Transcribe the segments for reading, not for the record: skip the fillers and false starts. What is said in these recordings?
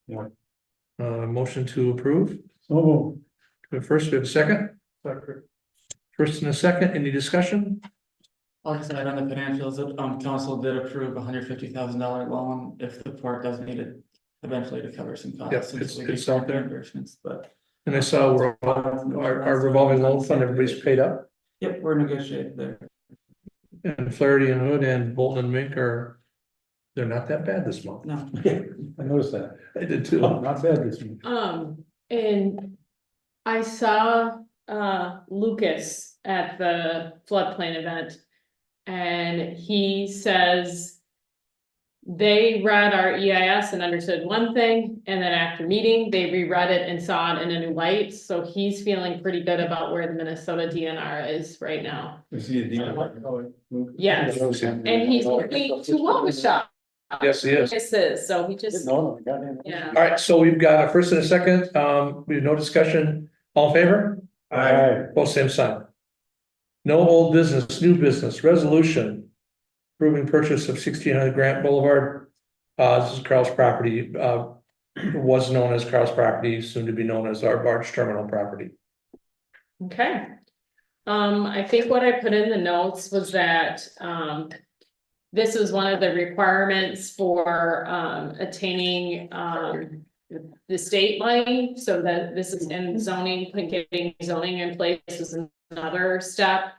Yeah. Motion to approve. So, First, we have a second. First and a second, any discussion? I'll just add on the financials, council did approve $150,000 loan if the port does need it eventually to cover some costs. Yep, since it's- we it's get out there. reimbursements, but, And I saw we're all, our revolving loan fund, everybody's paid up. yep, we're negotiating there. And Flaherty and Hood and Bolton and Mink are, they're not that bad this month. No, I noticed that. I did too. Not bad this week. And I saw Lucas at the floodplain event. And he says they read our EIS and understood one thing, and then after meeting, they reread it and saw it in a new light. So he's feeling pretty good about where the Minnesota DNR is right now. We see a deal. Yes, and he's looking to wellness shop. Yes, he is. This is, so he just, No, I got him. yeah. All right, so we've got a first and a second, we have no discussion, all in favor? Aye. Both same sign. No old business, new business, resolution. Approving purchase of 1600 Grant Boulevard. This is Carl's property, was known as Carl's property, soon to be known as our barge terminal property. Okay. I think what I put in the notes was that, this was one of the requirements for, attaining, the state money, so that this is in zoning, getting zoning in place is another step.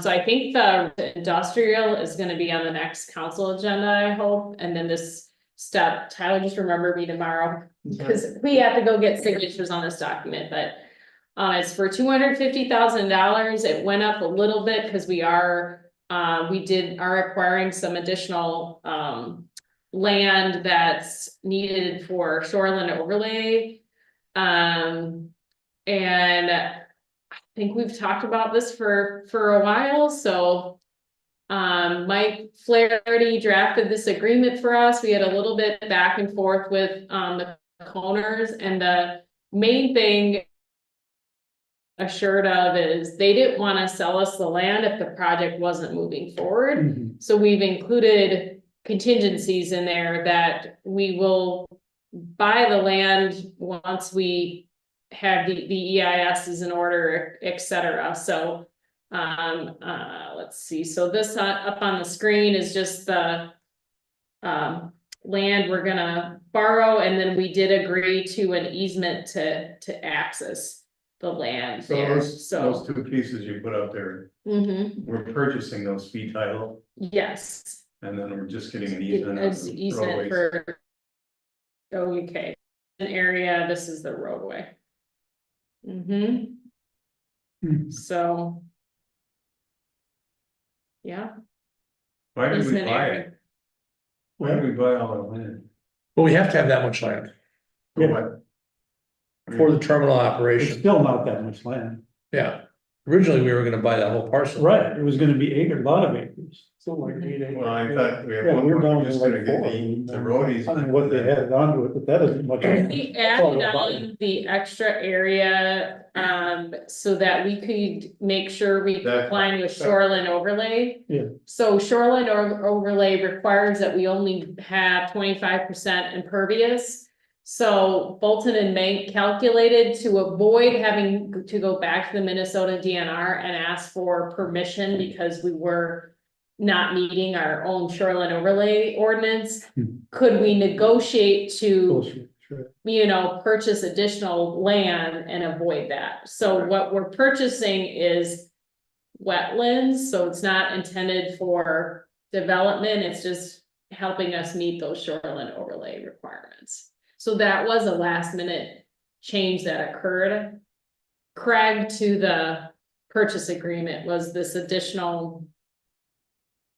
So I think the industrial is gonna be on the next council agenda, I hope, and then this step, Tyler, just remember me tomorrow. Cause we have to go get signatures on this document, but. It's for $250,000. It went up a little bit because we are acquiring some additional land that's needed for shoreline overlay. And I think we've talked about this for a while, so. Mike Flaherty drafted this agreement for us. We had a little bit back and forth with the owners, and the main thing assured of is they didn't want to sell us the land if the project wasn't moving forward. Mhm. So we've included contingencies in there that we will buy the land once we have the EISs in order, et cetera. So, let's see. So this up on the screen is just the land we're gonna borrow, and then we did agree to an easement to access the land So there, those so. two pieces you put up there, Mhm, we're purchasing those fee title, yes. and then we're just getting an easement. on As the easement roadways. for. Oh, okay, an area, this is the roadway. Mm-hmm, Hmm. so. Yeah. Why did we easement buy area. it? Why did we buy all the land? But we have to have that much land For what? for the terminal It's operation, still not that much land. yeah. Originally, we were gonna buy that whole parcel. Right, it was gonna be a lot of acres. So like Well, I thought we Yeah, were we're down to just like gonna get 4. the road I easement. don't know what they added onto it, but that isn't much. We added on the extra area, so that we could make sure we That- comply with shoreline overlay. Yeah. So shoreline overlay requires that we only have 25% impervious. So Bolton and Mank calculated to avoid having to go back to the Minnesota DNR and ask for permission because we were not meeting our own shoreline overlay ordinance. Hmm. Could we negotiate to, Bullshit, sure. purchase additional land and avoid that? So what we're purchasing is wetlands, so it's not intended for development, it's just helping us meet those shoreline overlay requirements. So that was a last minute change that occurred. Craig to the purchase agreement was this additional.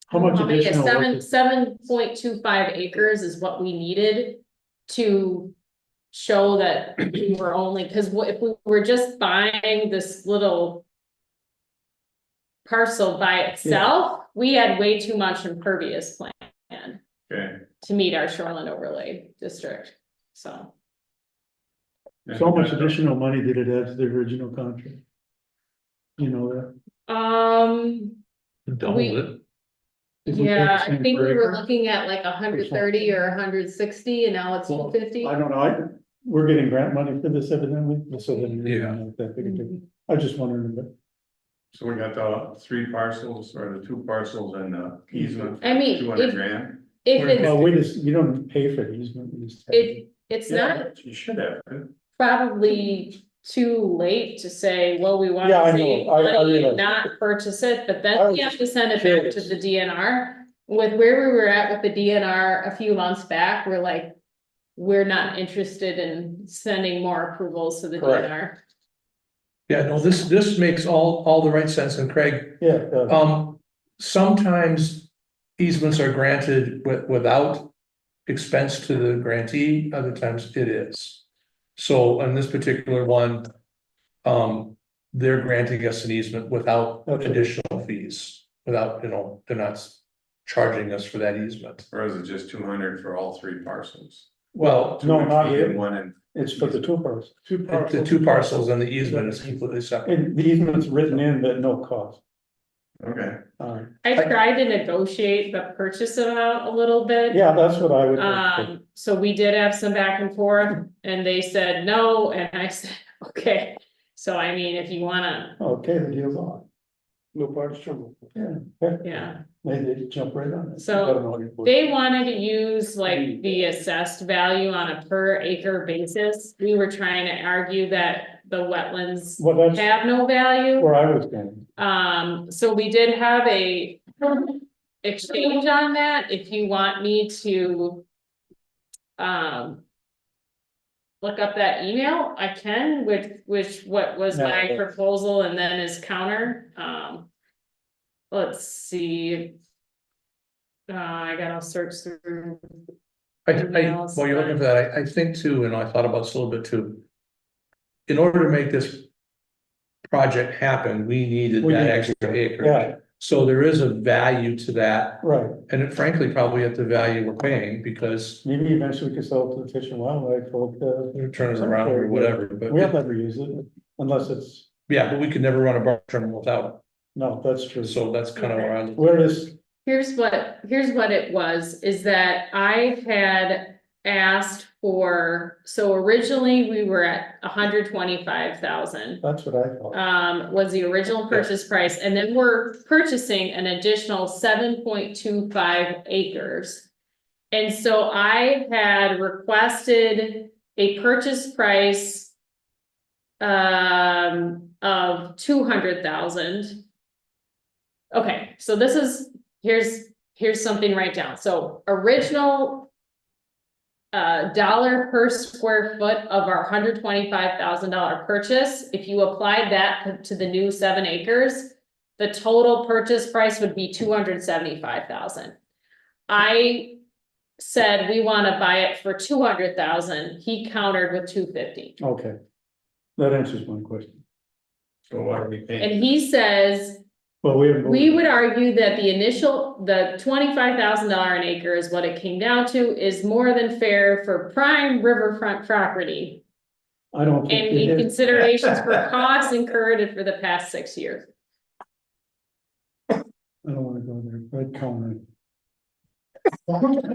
How much many? additional? 7.25 acres is what we needed to show that we were only, because if we were just buying this little parcel by itself, we had way too much impervious plan Okay. to meet our shoreline overlay district, so. So much additional money did it add to the original contract? You know that? Doubled it. Did we pay the Yeah, I same think per we were acre? looking at like 130 or 160, and now it's Well, 250. I don't know, we're getting grant money for this evidently, so then. Yeah. That big a deal. Mhm. I just wondering, but So we got the 3 parcels or the 2 parcels and the easement. I mean, 200 if- grand. If well, it's, we just, you don't pay for the easement. we just have- it's not You should have. probably too late to say, well, we want Yeah, I to know. save I money realize. and not purchase it, but I then was we have to send it back curious. to the DNR. With where we were at with the DNR a few months back, we're like, we're not interested in sending more approvals to the Correct. DNR. Yeah, no, this makes all the right sense, and Craig, Yeah, sometimes easements are granted without expense to the grantee, other times it is. So on this particular one, they're granting us an easement without Okay. additional fees, without, they're not charging us for that easement. Or is it just 200 for all 3 parcels? Well, Two no, in not fee really. and 1 in. it's for the two parts. the 2 parcels and the easement is completely separate. And the easement's written in at no cost. Okay, I tried to negotiate the purchase amount a little bit. yeah, that's what I would. So we did have some back and forth, and they said no, and I said, okay. So I mean, if you wanna, Okay, the deal's on. No parts trouble. Yeah, yeah, they jump right on it. So, I don't know what you- they wanted to use like the assessed value on a per acre basis. We were trying to argue that the wetlands Well, that's have no value. where I was going. So we did have a exchange on that, if you want me to. Look up that email, I can, which what was my No. proposal and then his counter, Let's see. I gotta search through. While you're looking for that, I think too, and I thought about this a little bit too. In order to make this project happen, we needed We that need- extra acre. Yeah, So there is a value to that, right. and it frankly, probably at the value we're paying, because Maybe eventually we could sell it to the Fish and Wildlife folk. we're turning around or whatever, but. We'll never use it unless it's, Yeah, but we could never run a bar terminal without no, that's true. it, so that's kind of where I. Where is, Here's what it was, is that I had asked for, so originally we were at 125,000. that's what I thought. Was the original purchase price, and then we're purchasing an additional 7.25 acres. And so I had requested a purchase price of 200,000. Okay, so this is, here's something to write down. So original dollar per square foot of our $125,000 purchase, if you applied that to the new 7 acres, the total purchase price would be 275,000. I said we want to buy it for 200,000. He countered with 250. Okay. That answers my question. so what are we paying? And he says, Well, we haven't. we would argue that the $25,000 an acre is what it came down to, is more than fair for prime riverfront property. I don't And think need it is. considerations for costs incurred for the past 6 years. I don't wanna go there, but counter.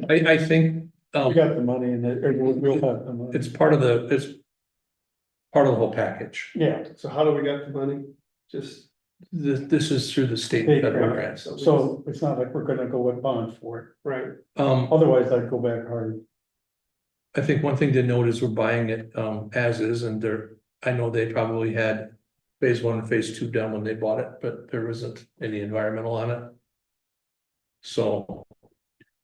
I think, We got the money and it, or we'll have the money. it's part of the whole package. Yeah, So how do we get the money? Just, This is through the state State federal grant. grants. so it's not like we're gonna go with bond for right, it. Otherwise, I'd go back hard. I think one thing to note is we're buying it, as is, and I know they probably had phase 1 and phase 2 done when they bought it, but there isn't any environmental on it. So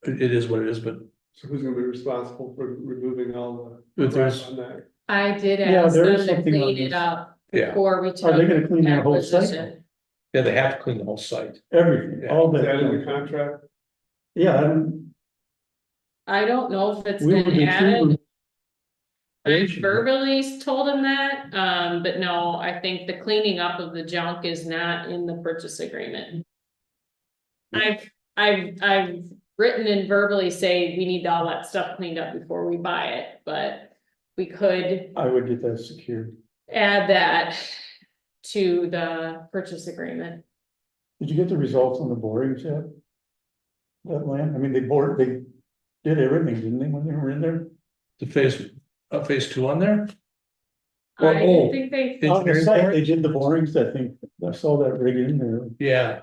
it is what it is, but so who's gonna be responsible for removing all But the there's- crap on that? I did Yeah, ask there them is to something on clean it this. up Yeah. before we Are they took gonna clean that whole site? acquisition. yeah, they have to clean the whole site. Everything, Yeah. all Is that in the that. contract? Yeah, I don't. I don't know if it's We would been be added. I including- verbally told him that, but no, I think the cleaning up of the junk is not in the purchase agreement. I've written and verbally say we need all that stuff cleaned up before we buy it, but we could I would get that secured. add that to the purchase agreement. Did you get the results on the borings yet? that land? I mean, they did everything, didn't they, when they were in there? The phase two on there? Well, I oh, didn't think they, On the Engineering site, board? they did the borings, I think, I saw that rig in there, Yeah.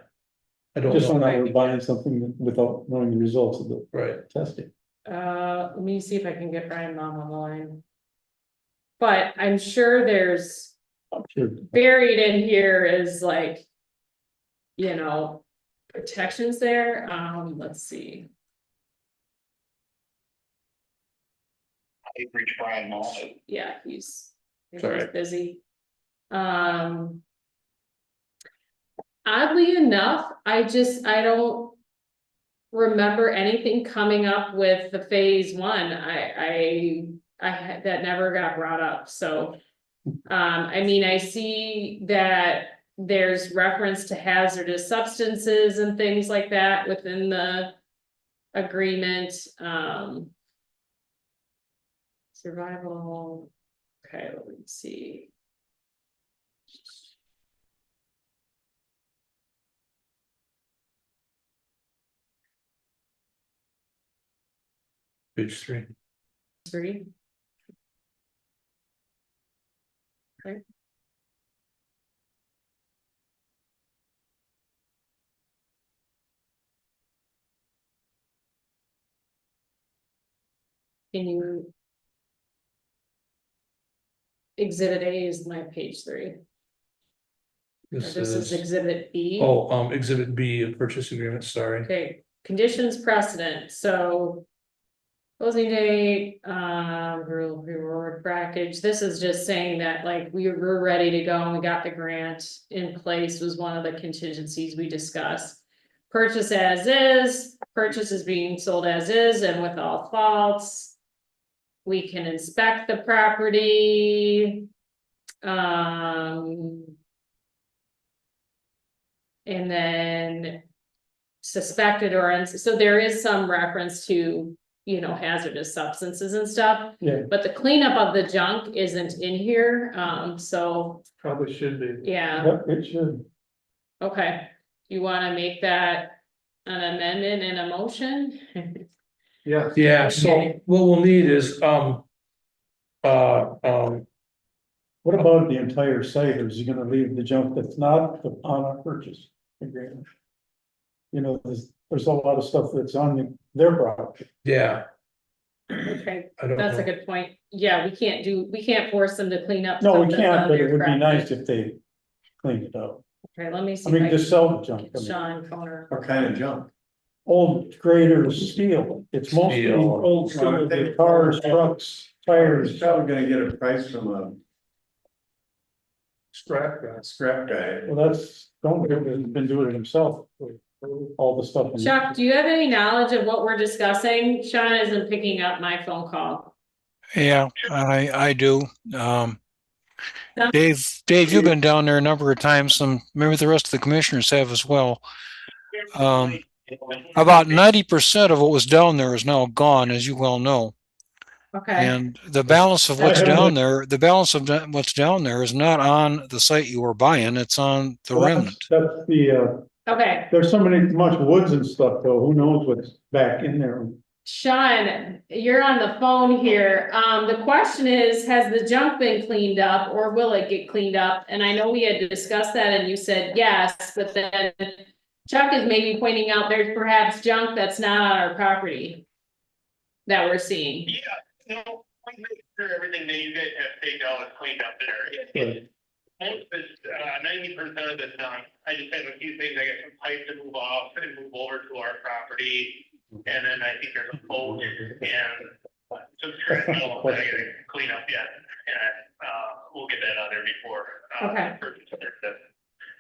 I don't just when know, I were buying something without knowing the results of the right, testing. let me see if I can get Brian Mom on the line. But I'm sure there's I'm sure. buried in here is like, you know, protections there, let's see. Reach Brian Mall. Yeah, he's Sorry. busy. Oddly enough, I don't remember anything coming up with the phase one. That never got brought up, so. I mean, I see that there's reference to hazardous substances and things like that within the agreement, survival, okay, let me see. page 3. 3. Okay. Can you? Exhibit A is my page 3. This This is is, exhibit B. oh, exhibit B of purchase agreement, sorry. Okay, conditions precedent, so. Closing date, reward package, this is just saying that like we were ready to go and we got the grant in place was one of the contingencies we discussed. Purchase as is, purchase is being sold as is and with all faults. We can inspect the property. And then. Suspected or, so there is some reference to, you know, hazardous substances and stuff. Yeah. But the cleanup of the junk isn't in here, so, Probably should be. yeah, Yep, it should. okay. You wanna make that an amendment and a motion? Yeah. Yeah, so Okay. what we'll need is, What about the entire site, or is he gonna leave the junk that's not on our purchase agreement? You know, there's a lot of stuff that's on their property. yeah, Okay, I don't that's a know. good point. Yeah, we can't force them to clean up. No, stuff we that's can't, on but their it would be property. nice if they cleaned it up. Okay, let me see. I mean, if just sell the junk. I mean, Sean Conner. What kind of junk? old grader steel, it's mostly Steel. old steel, the cars, trucks, tires. He's probably gonna get a price from a Scrap guys. scrap guy. Well, that's, don't, he's been doing it himself, all the stuff. Chuck, do you have any knowledge of what we're discussing? Sean isn't picking up my phone call. Yeah, I do. Yeah. Dave, you've been down there a number of times, and maybe the rest of the commissioners have as well. About 90% of what was down there is now gone, as you well know. Okay, And the balance of what's I haven't down there, the balance of what's down there is not on the site you were buying, it's on the Well, remnant. That's the, okay. there's so much woods and stuff though, who knows what's back in there? Sean, you're on the phone here. The question is, has the junk been cleaned up or will it get cleaned up? And I know we had discussed that and you said yes, but then Chuck is maybe pointing out there's perhaps junk that's not on our property that we're seeing. Yeah, no, we make sure everything that you guys have taken out is cleaned up there. Most of it's, 90% of it's done. I just have a few things, I got some pipe to move off and move over to our property. And then I think there's a boat and some scrap metal that I gotta clean up yet. And, we'll get that out there before. Okay. Purchase agreement.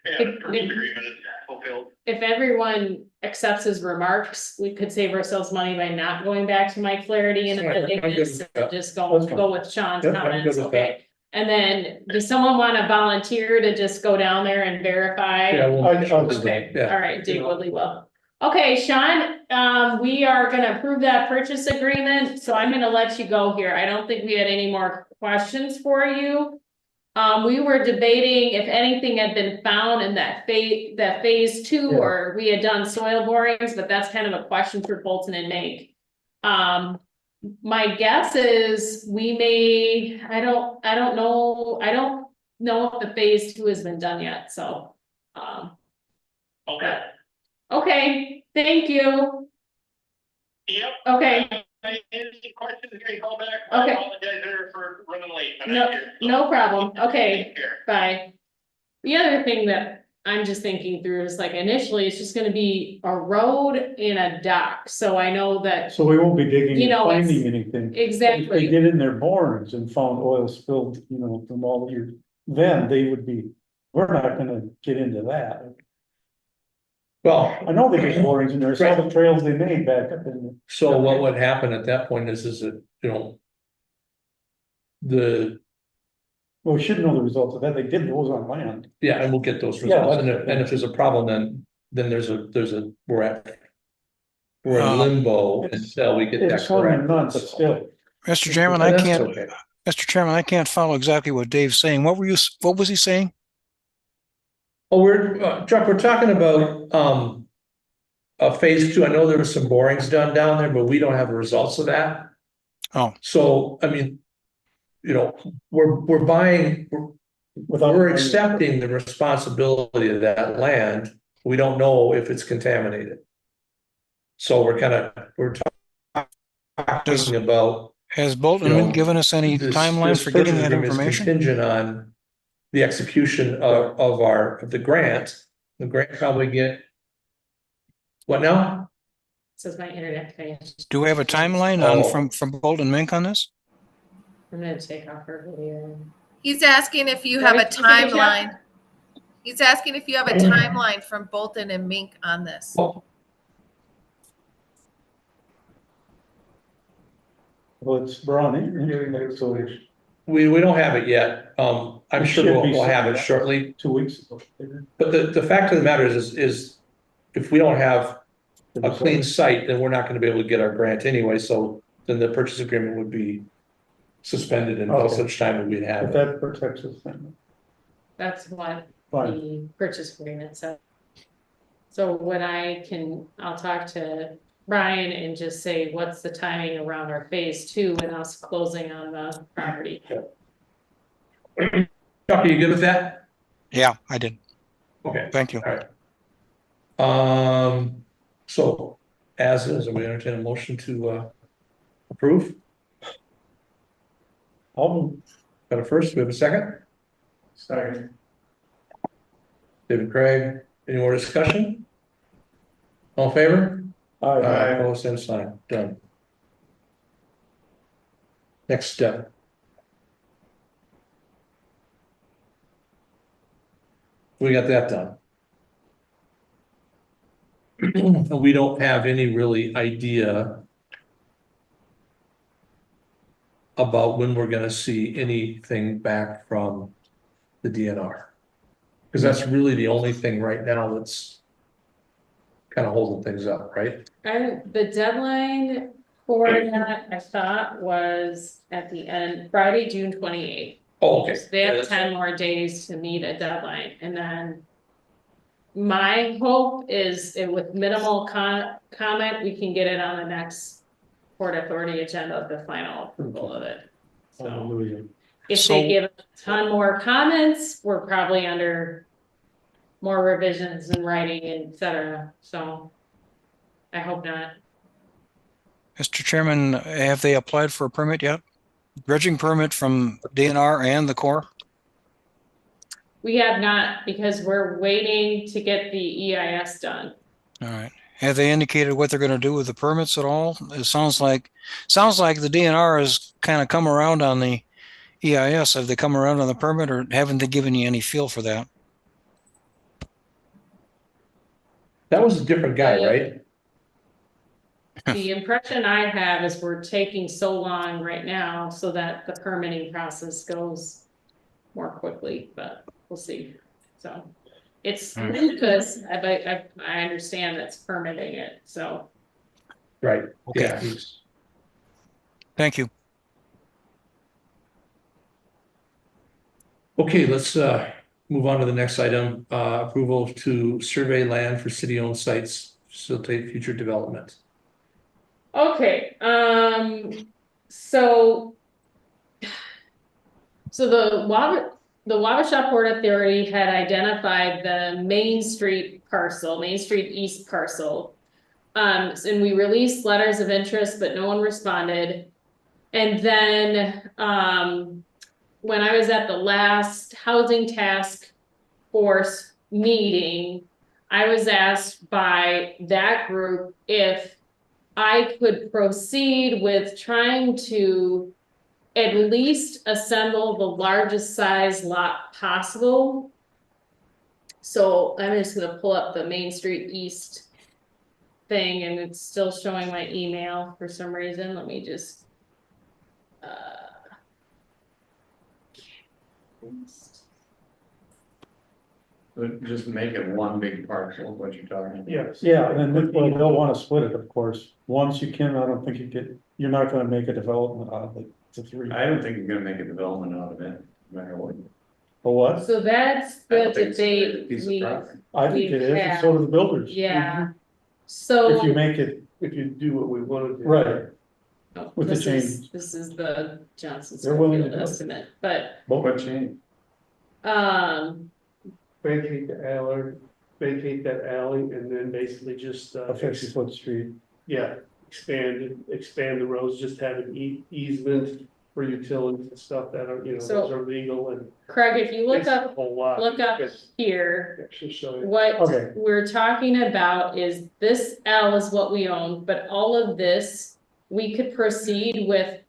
Yeah, purchase agreement is fulfilled. If everyone accepts his remarks, we could save ourselves money by not going back to Mike Flaherty and I'm good with that. just That's fine. go with Sean's Yep, I'm good comments, with okay? And then, does someone wanna volunteer to just go down there and verify? Yeah, well, I'll do Okay, yeah. all right, Dave Woodley will. Okay, Sean, we are gonna approve that purchase agreement, so I'm gonna let you go here. I don't think we had any more questions for you. We were debating if anything had been found in that phase two, Yeah. or we had done soil borings, but that's kind of a question for Bolton and Mink. My guess is we may, I don't know if the phase two has been done yet, so, Okay, okay, thank you, yep. okay, Any questions, you can call back. Okay. I apologize there for running late. I'm No- out here, so no problem. Okay. take care. bye. The other thing that I'm just thinking through is like initially it's just gonna be a road and a dock, so I know that, So we won't be digging You and know, it's- finding anything. If they exactly, get in their borings and found oil spilled, you know, from all the years, then they would be, we're not gonna get into that. Well, I know they did borings in there, saw the trails they made back up in. so what would happen at that point is that, you know, Well, we should know the results of that. They did those on land. yeah, and we'll get those Yeah, results, that's- and if there's a problem, then we're in limbo until we get that It's some and correct. none, but still. Mr. Chairman, I That's can't, okay. Mr. Chairman, I can't follow exactly what Dave's saying. What was he saying? Oh, Chuck, we're talking about, phase two. I know there was some borings done down there, but we don't have the results of that. Oh. So, I mean, you know, we're accepting the responsibility of that land. We don't know if it's contaminated. So we're talking about. Has Bolton You know, been given us any this- timeline this for getting purchase that agreement is information? Contingent on the execution of the grant. The grant probably get. What now? says my internet connection. Do we have a timeline Oh. from Bolton Mink on this? I'm gonna take off her video. He's asking if you have a Ready? Take a shot? timeline. He's asking if you have a timeline from Bolton and Mink on this. Well, it's brown in so it's We don't have it yet. I'm It sure should we'll be have it soon. shortly. 2 weeks ago. But the fact of the matter is if we don't have a clean site, then we're not gonna be able to get our grant anyway, so then the purchase agreement would be suspended until Okay. such time that we'd have But it. that protects us then. That's what Fine. the purchase agreement said. So when I'll talk to Brian and just say, what's the timing around our phase two and us closing on the property? Chuck, are you good with that? Yeah, I did. Okay. Thank you. So as is, we entertain a motion to approve. I'll Got a first, we have a second? Second. David Craig, any more discussion? All in favor? I, Opposed, same sign, done. Next step. We got that done. We don't have any really idea about when we're gonna see anything back from the DNR. Because that's really the only thing right now that's kind of holding things up, right? And the deadline for that, I thought, was at the end, Friday, June 28th. Oh, okay. They have 10 more days to meet a deadline, and then my hope is with minimal comment, we can get it on the next Port Authority agenda of the final approval of it. So hallelujah. if they give a ton more comments, we're probably under more revisions in writing, et cetera. So I hope not. Mr. Chairman, have they applied for a permit yet? Dredging permit from DNR and the Corps? We have not, because we're waiting to get the EIS done. All right. Have they indicated what they're going to do with the permits at all? It sounds like the DNR has kind of come around on the EIS. Have they come around on the permit, or haven't they given you any feel for that? That was a different guy, right? The impression I have is we're taking so long right now so that the permitting process goes more quickly, but we'll see. So it's Lucas, I understand that's permitting it, so. Right. Okay. Yeah. Thank you. Okay, let's move on to the next item, approval to survey land for city-owned sites, facilitate future development. Okay, so. So the Wabasha Port Authority had identified the Main Street parcel, Main Street East parcel. And we released letters of interest, but no one responded. And then, when I was at the last Housing Task Force meeting, I was asked by that group if I could proceed with trying to at least assemble the largest size lot possible. So I'm just gonna pull up the Main Street East thing, and it's still showing my email for some reason. Let me just. But just make it one big parcel, what you're talking about. Yes. Yeah, and then they'll wanna split it, of course. Once you can, I don't think you're not gonna make a development out of it. It's a three. I don't think you're gonna make a development out of it, no matter what. For what? So that's I the don't think it's a debate piece of we, property. I think it is, and so do the builders. yeah. If you So. make it, If you do what we want to do. right, Oh, with the this is the Johnson They're willing to Schofield do it. estimate, but, What changed? Vacate the alley, vacate that alley and then basically just, a 50-foot street. yeah, expand the roads, just have an easement for utilities and stuff that are, So- those are legal and. Craig, if you look it's a up, whole lot. Because- here, Actually show you. what Okay. we're talking about is this L is what we own, but all of this, we could proceed with,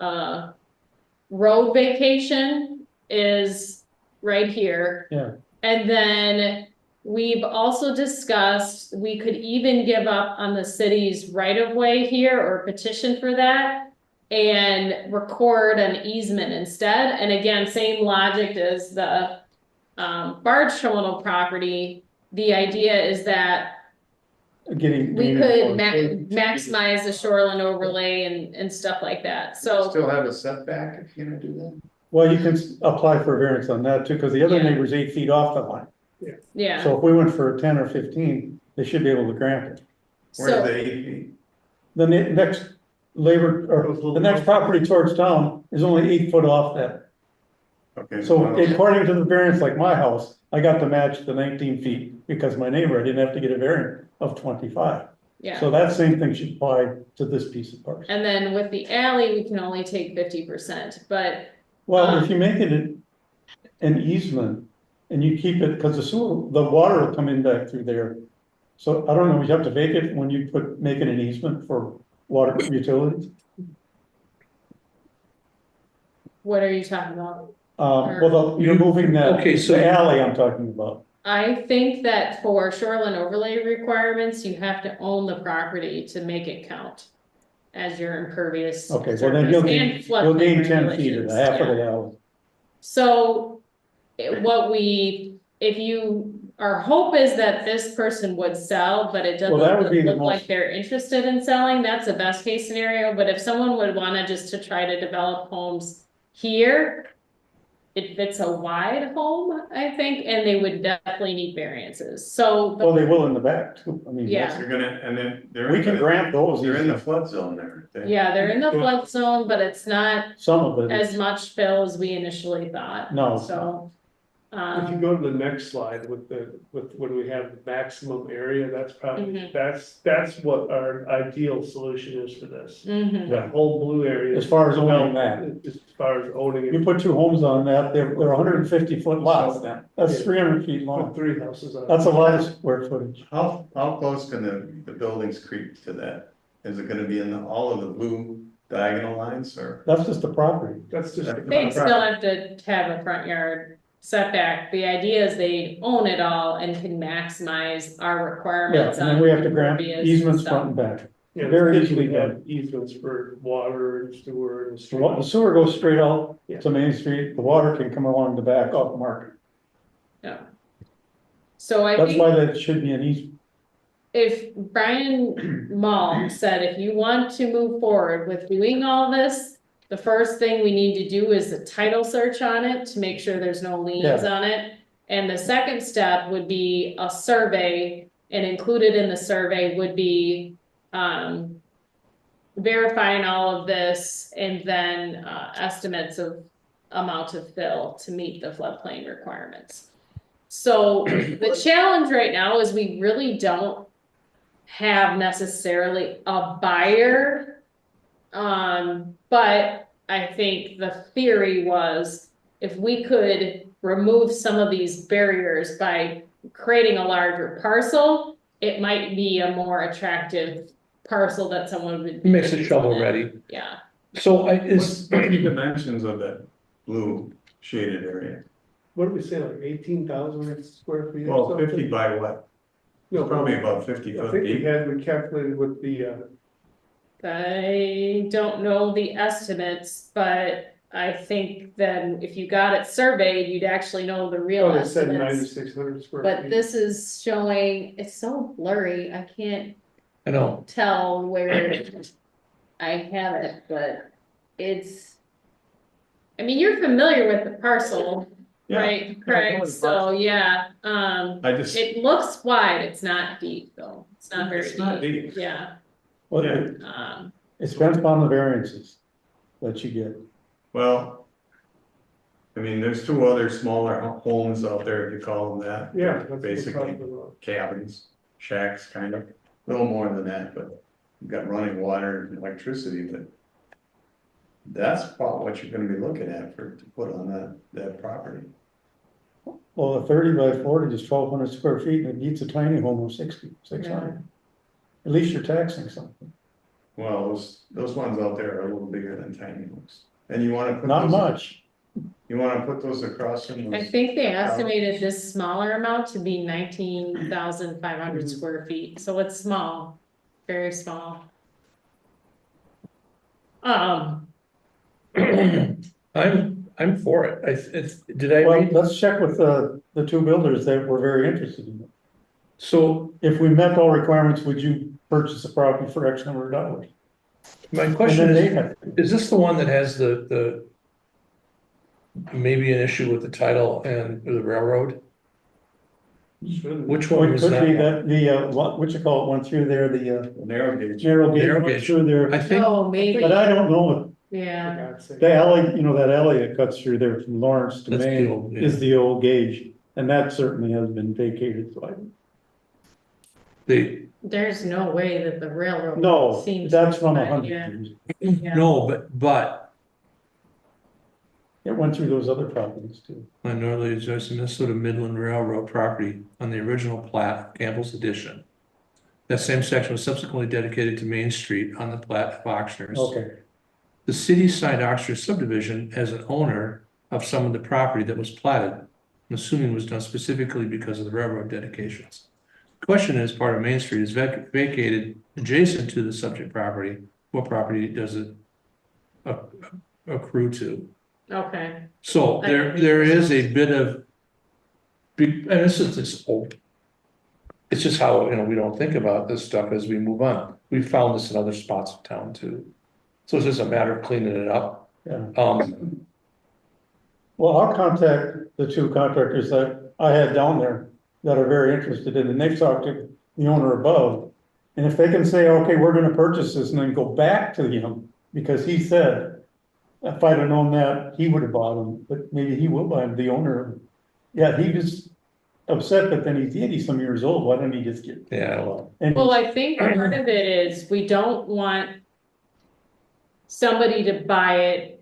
road vacation is right here. Yeah. And then we've also discussed, we could even give up on the city's right of way here or petition for that. And record an easement instead, and again, same logic as the barge terminal property. The idea is that Getting. we could maximize the shoreline overlay and stuff like that, so. Still have a setback if you're gonna do that? Well, you can apply for a variance on that too, because the other Yeah. neighbor's 8 feet off the line. Yeah, So if we went for a 10 or 15, they should be able to grant it. Where's so, the 8 feet? The next labor, or the next property towards town is only 8 foot off that. Okay. So well, according to the variance, like my house, I got to match the 19 feet because my neighbor, I didn't have to get a variance of 25. yeah, So that same thing should apply to this piece of parcel. and then with the alley, we can only take 50%, but, Well, if you make it an easement and you keep it, because the water will come in back through there. So I don't know, you have to vacate it when you make it an easement for water utilities. what are you talking about? You're moving that, Okay, so- the alley I'm talking about. I think that for shoreline overlay requirements, you have to own the property to make it count as your impervious. Okay, well then you'll surface gain, and floodplain you'll gain 10 feet of regulations, half of yeah. the alley. So our hope is that this person would sell, but it Well, that would be doesn't the look like most- they're interested in selling. That's the best case scenario, but if someone would wanna just to try to develop homes here, it fits a wide home, I think, and they would definitely need variances. So, Well, they will in the back too. I mean, Yeah. You're gonna, and then they're. we can grant those. They're in the easy. flood zone there. yeah, they're in the flood zone, but it's not Some of it. as much fill as we initially thought. No. So, If you go to the next slide with when we have the maximum area, that's probably, Mhm. that's what our ideal solution is for this. mhm. That whole blue area. As far as owning that. As far as owning You it, put 2 homes on that, they're 150-foot lots then. That's Yeah. 300 feet put long. 3 houses on. That's a lot of square footage. How close can the buildings creep to that? Is it gonna be in all of the blue diagonal lines or? That's just the property. That's just. They'd still have to have a front yard setback. The idea is they own it all and can maximize our Yeah, requirements and on. then we have to grant impervious easements stuff. front and back. Yeah, very they easily have easements for water and sewer and. The sewer goes straight out Yeah. to Main Street, the water can come along the back off Market. Yeah. So I That's think why that should be an easement. if Brian Mull said, if you want to move forward with doing all this, the first thing we need to do is a title search on it to make sure there's no liens on it. And the second step would be a survey, and included in the survey would be, verifying all of this and then, estimates of amount of fill to meet the floodplain requirements. So the challenge right now is we really don't have necessarily a buyer. But I think the theory was if we could remove some of these barriers by creating a larger parcel, it might be a more attractive parcel that someone would. Makes it shovel ready. Yeah, So What's the dimensions of that blue shaded area? What did we say, like 18,000 square feet or Well, something? 50 by what? No, Probably about 50 I foot think deep. we calculated with the, I don't know the estimates, but I think then if you got it surveyed, you'd actually know the real oh, they said estimates. 9,600 square feet. But this is showing, it's so blurry, I can't I know, tell where I have it, but it's. I mean, you're familiar with the parcel, Yeah, right, I know Craig? the So, yeah, I just, it looks wide, it's not deep though, it's not very It's not deep, deep. yeah, Well, Yeah. it depends upon the variances that you get. well, I mean, there's two other smaller homes out there, if you call them that. Yeah. that's what we're Basically talking about. cabins, shacks, kind of, a little more than that, but you've got running water and electricity, but that's about what you're gonna be looking at to put on that property. Well, a 30 by 40 is 1,200 square feet and it beats a tiny home of 600. At least you're taxing something. Well, those ones out there are a little bigger than tiny homes, and you wanna put. Not those- much. You wanna put those across from I those, think they estimated this smaller amount to be 19,500 square feet, so it's small, very small. I'm for it. Did I Well, read? let's check with the two builders that were very interested in it. So If we met all requirements, would you purchase the property for X number of dollars? my And question then they is, have, is this the one that has the maybe an issue with the title and the railroad? Shouldn't. Which one it was could be that? that what you call it, went through there, the narrow gauge. narrow gauge Narrow went gauge. through there. I think, Oh, maybe, But I don't know, For yeah, God's sake. the alley, you know, that alley that cuts through there from Lawrence to That's the Maine old, yeah. is the old gauge. And that certainly has been vacated, so I, there's no way that the railroad. no, seems that's from yeah, 100 years. yeah. no, but It went through those other properties too. on Northerly Joyce Minnesota Midland Railroad property on the original plat of Campbell's Edition. That same section was subsequently dedicated to Main Street on the plat of Oxnard's. Okay, The city signed Oxford subdivision as an owner of some of the property that was platted. I'm assuming was done specifically because of the railroad dedications. Question is, part of Main Street is vacated adjacent to the subject property. What property does it accrue to? Okay, So there is a bit of, and it's old. It's just how, we don't think about this stuff as we move on. We found this in other spots of town too. So it's just a matter of cleaning it up. yeah. Well, I'll contact the two contractors that I had down there that are very interested in, and they've talked to the owner above. And if they can say, okay, we're gonna purchase this and then go back to him, because he said, if I'd have known that, he would have bought them, but maybe he will buy them, the owner. Yeah, he was upset, but then he's 80-some years old, why didn't he just get? yeah, well, And well, I think part of it is we don't want somebody to buy it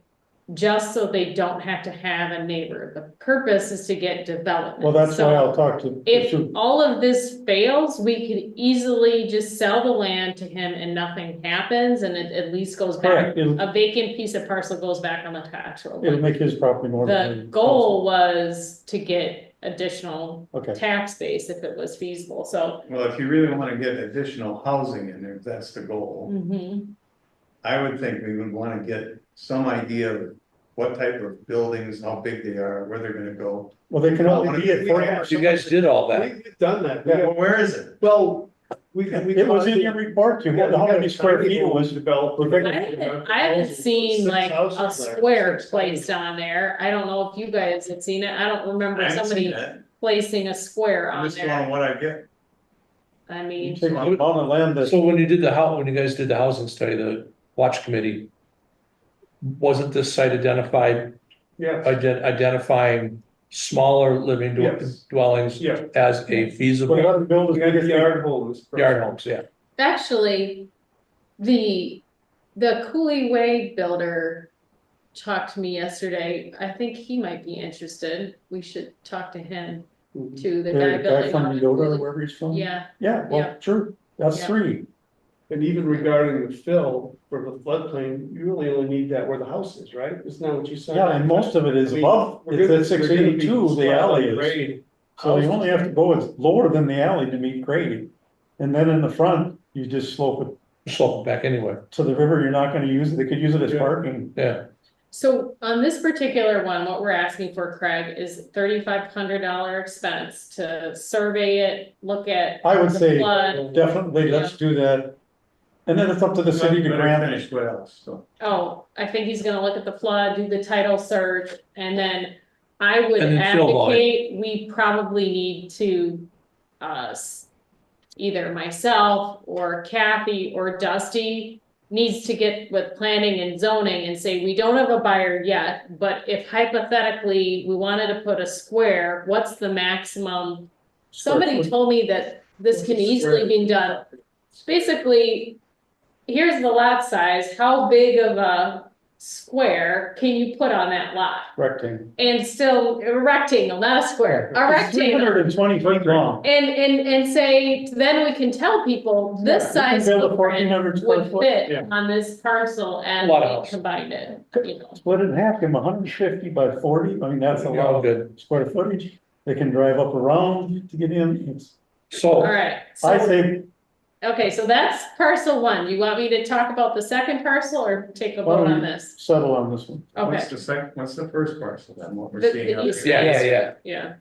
just so they don't have to have a neighbor. The purpose is to get development. well, that's why So I'll talk to. if to- all of this fails, we could easily just sell the land to him and nothing happens and it at least goes back. Correct, it'll, A vacant piece of parcel goes back on the tax roll. it'll make his property more. The goal was to get additional Okay, tax base if it was feasible, so. Well, if you really wanna get additional housing in there, if that's the goal, Mhm. I would think we would wanna get some idea of what type of buildings, how big they are, where they're gonna go. well, they can only be at We 40. have- you guys did all that. We've done that. Well, where is it? Well, It was in your report, you had how many square feet it was. Developed. I haven't seen like a square placed on there. I don't know if you guys have seen it. I don't I remember haven't somebody seen that. placing a square I'm on just going there. what I get. I You mean, take the amount of land that, So when you guys did the housing study, the watch committee, wasn't this site identified, Yes, identifying smaller living Yes. dwellings yeah, as a we feasible gotta build we as got big as the they yard homes. yard homes, yeah? actually, the Cooley Way builder talked to me yesterday. I think he might be interested. We should talk to him too, the guy The guy building. from on Yoda or Cooley. wherever he's from. Yeah, Yeah, Yeah. well, sure, that's Yeah. 3. And even regarding the fill for the floodplain, you really only need that where the house is, right? Isn't that what you said? Yeah, and most of it is I mean, above, we're it's gonna- at they're gonna be 682, the alley is. grade. So you only have to go, it's lower than the alley to meet grade. And then in the front, you just slope it Slope it back anyway, to the river, you're not gonna use it, they could use it as Yeah. parking. yeah. so on this particular one, what we're asking for, Craig, is $3,500 expense to survey it, look at. I would the say, flood. definitely, let's do that. And then it's up to the city to Better grant it. finish what else, so. Oh, I think he's gonna look at the flood, do the title search, and then I would And then fill volume. advocate, we probably need to. Either myself or Kathy or Dusty needs to get with planning and zoning and say, we don't have a buyer yet, but if hypothetically we wanted to put a square, what's the maximum? Somebody told me that this can easily be done. Basically, here's the lot size, how big of a square can you put on that lot? Rectangle. And still, a rectangle, not a square, a rectangle. 320 feet long. And say, then we can tell people this Yeah, you can size build a footprint 1,400 square would foot. fit Yeah. on this parcel and Lot of we house. combined it, you know. Split it in half, give them 150 by 40, I mean, that's a Yeah, lot of good. square footage. They can drive up around to get in, it's, So, Alright, I so, say, okay, so that's parcel one. You want me to talk about the second parcel or take a Why vote don't on we- this? settle on this one. Okay. What's the first parcel then, what we're The- seeing the out east there? yeah. Yeah,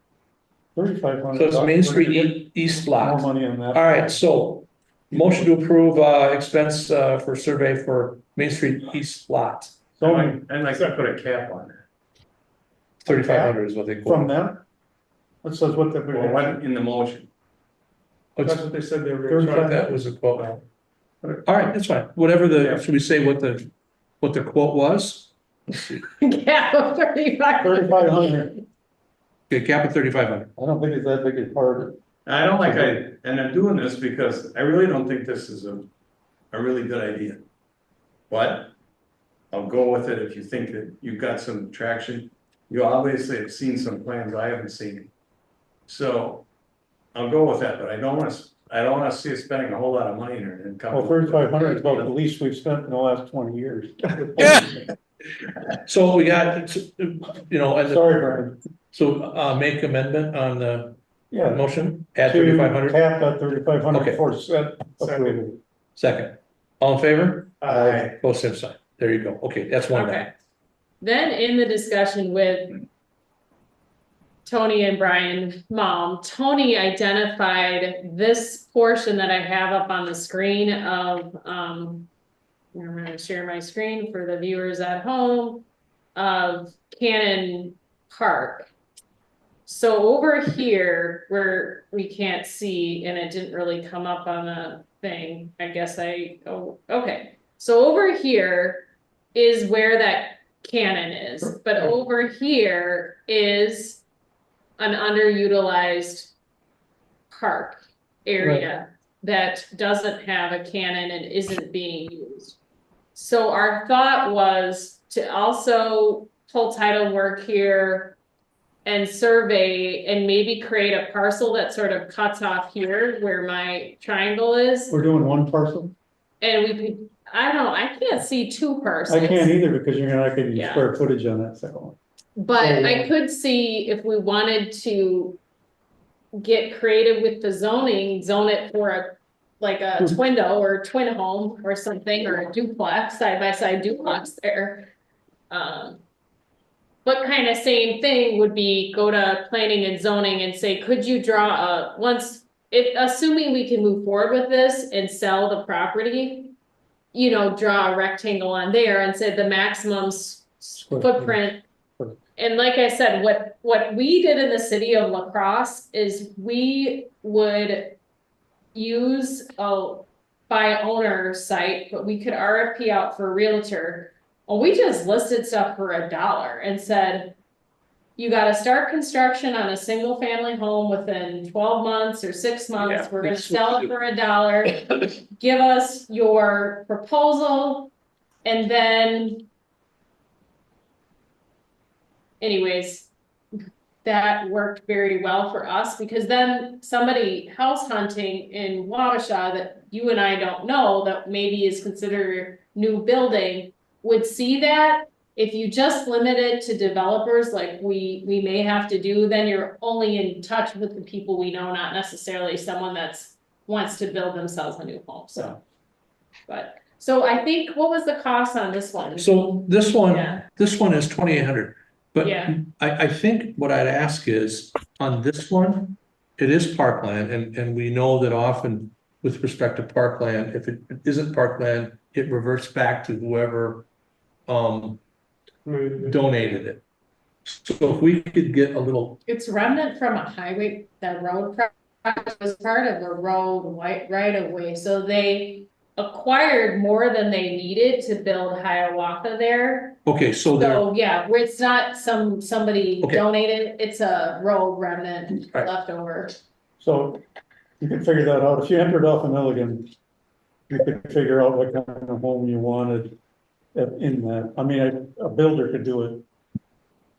3,500. so it's Main Street East More lot. money on that. All right, so motion to approve, expense, for survey for Main Street East lot. Zoning I'd like to put a cap on that. 3,500 is what they from quote. them? That says what the. Well, what in the motion? That's Let's- what they said they were gonna try. That was a quote. All right, that's fine. Whatever the, should we say what the quote was? Let's see. yeah, 35. 3,500, Okay, cap of 3,500. I don't think it's that big a part. I don't like, and I'm doing this because I really don't think this is a really good idea. But I'll go with it if you think that you've got some traction. You obviously have seen some plans I haven't seen. So I'll go with that, but I don't wanna see us spending a whole lot of money in it and. Well, 3,500 is about the least we've spent in the last 20 years. Yeah. So we got, and Sorry, Brian. so, make amendment on the Yeah. motion, add To 3,500, cap at 3,500 Okay. for set approval. second. All in favor? Aye. Both same sign. There you go. Okay, that's one down. Okay. Then in the discussion with Tony and Brian mom, Tony identified this portion that I have up on the screen of, I'm gonna share my screen for the viewers at home of Cannon Park. So over here where we can't see and it didn't really come up on the thing, I guess okay. So over here is where that cannon is, but over here is an underutilized park area that doesn't have a cannon and isn't being used. So our thought was to also pull title work here and survey and maybe create a parcel that sort of cuts off here where my triangle is. We're doing one parcel? And we could, I don't know, I can't see two parcels. I can't either because you're not getting Yeah. square footage on that second one. But So- I could see if we wanted to get creative with the zoning, zone it for like a twindo or twin home or something, or a duplex, side by side duplex there. But kind of same thing would be go to planning and zoning and say, could you draw once if, assuming we can move forward with this and sell the property, you know, draw a rectangle on there and say the maximum footprint. And like I said, what we did in the city of La Crosse is we would use a by owner site, but we could RFP out for a realtor. Well, we just listed stuff for $1 and said, you gotta start construction on a single family home within 12 months or 6 months. Yeah, We're gonna that's sell what it for $1. Give us your proposal and then. Anyways, that worked very well for us because then somebody house hunting in Wabasha that you and I don't know that maybe is considered new building would see that. If you just limit it to developers like we may have to do, then you're only in touch with the people we know, not necessarily someone that's wants to build themselves a new home, so. But, so I think, what was the cost on this one? So this Yeah. one is 2,800. But Yeah. I think what I'd ask is, on this one, it is parkland, and we know that often with respect to parkland, if it isn't parkland, it reverts back to whoever donated it. So if we could get a little, It's remnant from a highway, the road project was part of a road right of way, so they acquired more than they needed to build Hiawatha there. okay, so there, So, yeah, where it's not somebody Okay. donated, it's a road remnant Right. leftover. So you can figure that out. If you entered off of Milligan, you could figure out what kind of home you wanted in that. I mean, a builder could do it.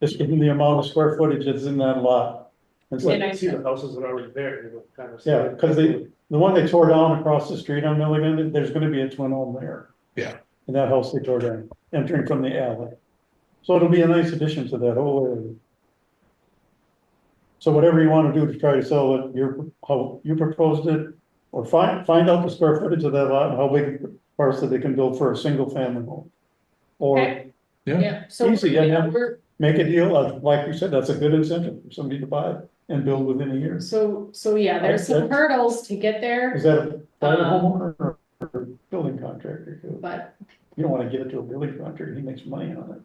Just given the amount of square footage that's in that lot. It's So like, you can see the houses that are already there, you know, kind of. yeah, because the one they tore down across the street on Milligan, there's gonna be a twin home there. Yeah. In that house they tore down, entering from the alley. So it'll be a nice addition to that whole area. So whatever you wanna do to try to sell it, how you proposed it, or find out the square footage of that lot and how big a parcel they can build for a single family home. Or Okay. Yeah. Yeah, so, Easy, yeah, yeah. we're, make a deal, like you said, that's a good incentive for somebody to buy and build within a year. so, yeah, there's some hurdles to get there, Is that a private homeowner or building contractor too? but You don't wanna give it to a building contractor, he makes money on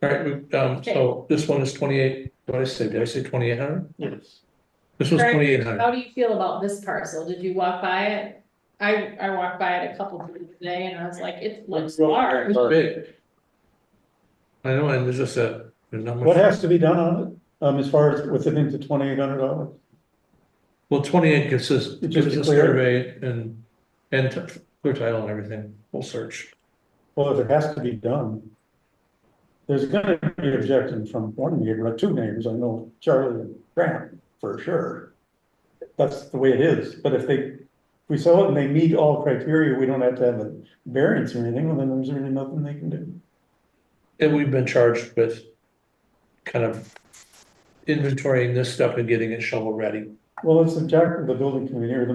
it. all right, so this one is 28, did I say 2,800? Yes. This was Craig, 2,800. how do you feel about this parcel? Did you walk by it? I walked by it a couple of days today and I was like, it looks large. It's big. I know, and there's just there's not much. What has to be done on it, as far as with it into $2,800? Well, 28 gives us It just a declared- survey and clear title and everything, full search. Well, if it has to be done. There's gonna be objection from one neighbor, or two neighbors, I know Charlie and Grant, for sure. That's the way it is, but if we sell it and they meet all criteria, we don't have to have a variance or anything, well, then there's really nothing they can do. And we've been charged with kind of inventorying this stuff and getting it shovel ready. Well, it's the job of the building committee or the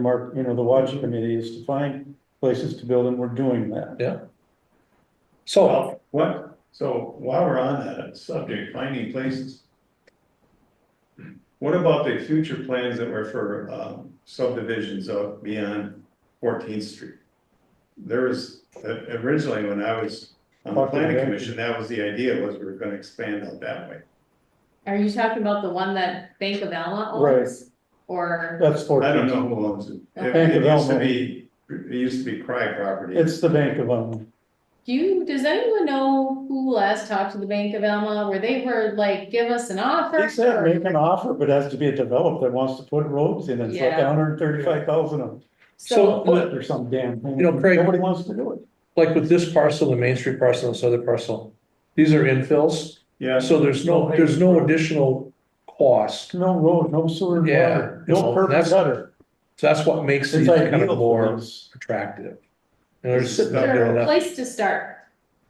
watch committee is to find places to build, and we're doing that. Yeah. So, Well, so while we're on that subject, finding places. What about the future plans that were for subdivisions up beyond 14th Street? There was, originally when I was on the planning commission, that was the idea, was we were gonna expand out that way. Are you talking about the one that Bank of Alma Right. owns? Or, That's 14th. I don't know who owns it. Bank of It used to Elmo. be, it used to be Cry property. It's the Bank of Alma. does anyone know who last talked to the Bank of Alma, where they were like, give us an offer? They said or- make an offer, but it has to be a developer that wants to put roads in, it's like Yeah. 135,000 a So- foot or some damn thing. You know, Craig- Nobody wants to do it. like with this parcel, the Main Street parcel, and this other parcel, these are infills, Yeah. so there's no additional cost. No road, no sewer, and Yeah, water, no so curb that's- gutter. So that's what makes It's these kind ideal of for more us. attractive. And they're sitting up They're there a enough. place to start.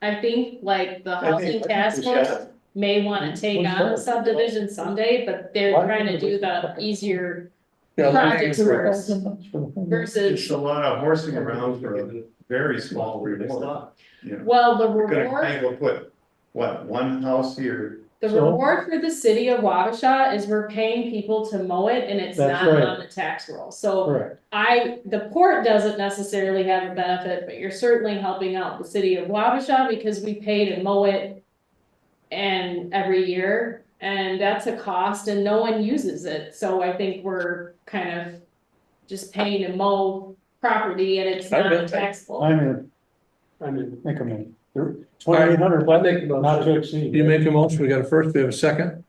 I think like the housing task force may wanna take Let's on start. a subdivision someday, but they're Why trying to can't do we- the easier Yeah, project It's first It's versus, a lot of horsing around for a very small reward. You know, well, the we're gonna reward, kind of put, what, one house here The So- reward for the city of Wabasha is we're paying people to mow it and it's That's not right. on the tax roll, so. Correct. The port doesn't necessarily have a benefit, but you're certainly helping out the city of Wabasha because we pay to mow it. And every year, and that's a cost and no one uses it, so I think we're kind of just paying to mow property and it's I not bet. taxable. I'm in, I'm in. think I'm in. 2,800, I make the not to motion. exceed. You make a motion, we got a first, we have a second.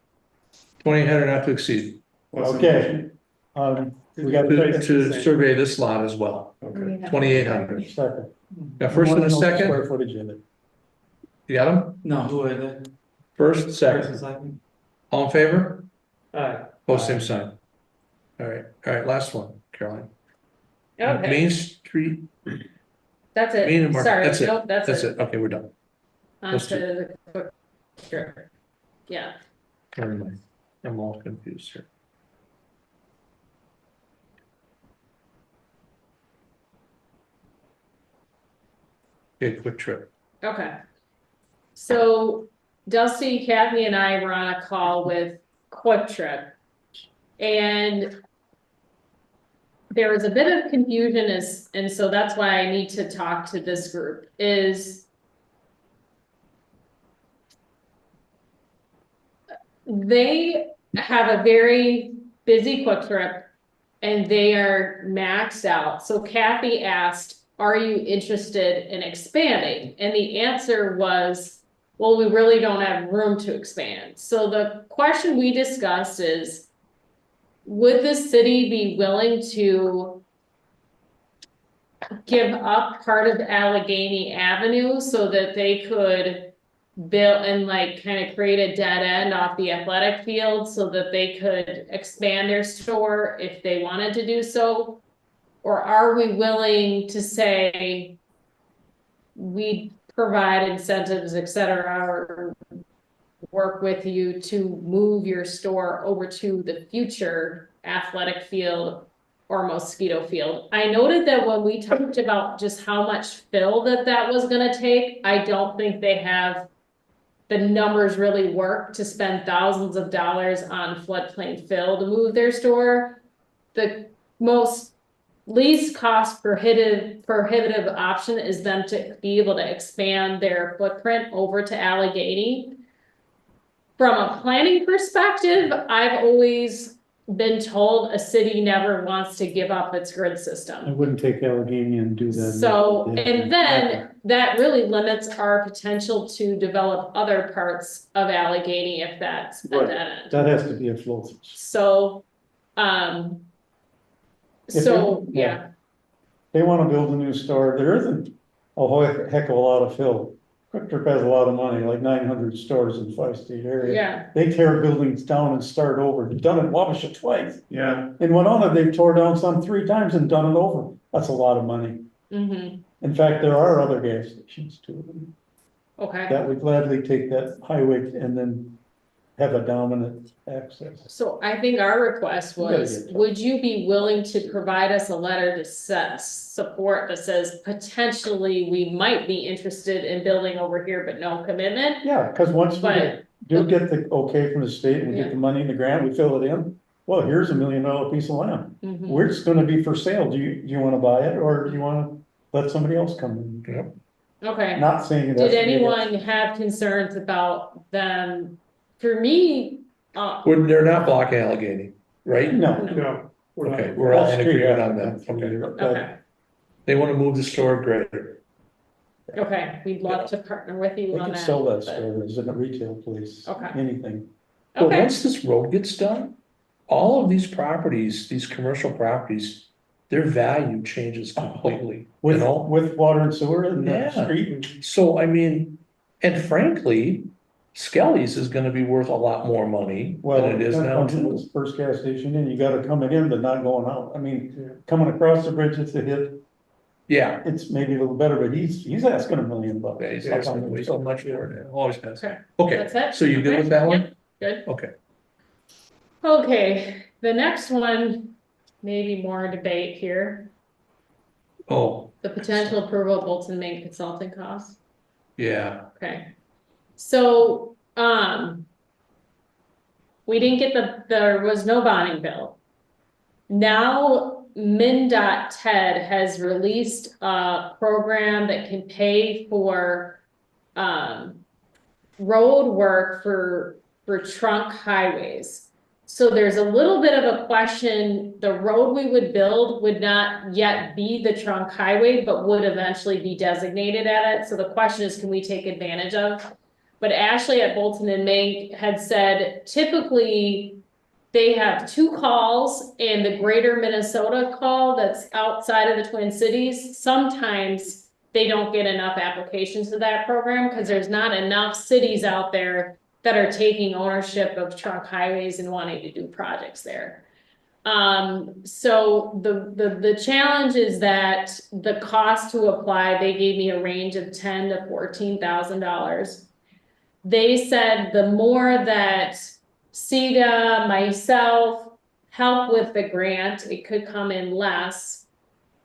2,800 not to exceed, What's the Okay. We got to survey this lot as well, motion? Okay. 2,800. second. Got first and a Square second, footage in it. you got them? No, who are they? First, First second, and second? all in favor? Aye. Both same sign. All right, last one, Caroline. Okay, Main Street, that's Main and it, Market, sorry, that's it, nope, that's that's it, it, okay, we're done. onto the quick strip. Yeah, Never mind. I'm all confused here. Okay, quick trip. okay. So Dusty, Kathy and I were on a call with Quick Trip. And there was a bit of confusion and so that's why I need to talk to this group is they have a very busy Quick Trip and they are maxed out. So Kathy asked, are you interested in expanding? And the answer was, well, we really don't have room to expand. So the question we discussed is, would the city be willing to give up part of Allegheny Avenue so that they could build and like kind of create a dead end off the athletic field so that they could expand their store if they wanted to do so? Or are we willing to say we provide incentives, et cetera, or work with you to move your store over to the future athletic field or mosquito field? I noted that when we talked about just how much fill that was gonna take, I don't think they have the numbers really work to spend thousands of dollars on floodplain fill to move their store. The most least cost prohibitive option is them to be able to expand their footprint over to Allegheny. From a planning perspective, I've always been told a city never wants to give up its grid I system. wouldn't take Allegheny and do that. So, and then that really limits our potential to develop other parts of Allegheny if that's at Right. that end. That has to be a flow through. So, If so, they- yeah, They wanna build a new store, there isn't a whole heck of a lot of fill. Quick Trip has a lot of money, like 900 stores in the Tri-State area. yeah, They tear buildings down and start over, they've done it in Wabasha twice. Yeah, In Winona, they've tore down some 3 times and done it over, that's a lot of money. mm-hmm, In fact, there are other gas stations too, okay. that would gladly take that highway and then have a dominant access. So I think our request gotta was, get- would you be willing to provide us a letter to support that says potentially we might be interested in building over here, but no commitment? Yeah, cause once we But, do get the okay from the state and we Yeah. get the money in the grant, we fill it in. Well, here's $1 million piece of land. mhm, Where it's gonna be for sale. Do you wanna buy it or do you wanna let somebody else come in? okay. Not saying it has Did to be- anyone have concerns about them? For me, Wouldn't, they're not blocking Allegheny, right? No. No, we're not. Okay, we're all in That's true, agreement yeah. on that, okay. okay, They wanna move the store greater. okay, we'd love to partner with They you on can that. sell that but- store as a retail place, Okay. anything. But Okay, once this road gets done, all of these properties, these commercial properties, their value changes completely, you With, know? with water and sewer and the Yeah. street. So I mean, and frankly, Skelly's is gonna be worth a lot more money Well, than it is now too. it's the first gas station in, you gotta come in, but not going out. I Yeah. mean, coming across the bridge, it's a hit. Yeah, It's maybe a little better, but he's asking $1 million. yeah, he's Yeah, asking way so much for it, always has. Okay. Okay, that's it. so you good with that one? Good. Okay, Okay, the next one, maybe more debate here, oh, the potential approval of Bolton Main consulting costs. yeah, Okay, so, we didn't get there was no bonding bill. Now, MnDOT TED has released a program that can pay for, road work for trunk highways. So there's a little bit of a question, the road we would build would not yet be the trunk highway, but would eventually be designated at it. So the question is, can we take advantage of? But Ashley at Bolton and Mink had said typically they have 2 calls, and the greater Minnesota call that's outside of the Twin Cities, sometimes they don't get enough applications to that program because there's not enough cities out there that are taking ownership of trunk highways and wanting to do projects there. So the challenge is that the cost to apply, they gave me a range of $10,000 to $14,000. They said the more that CETA, myself, help with the grant, it could come in less.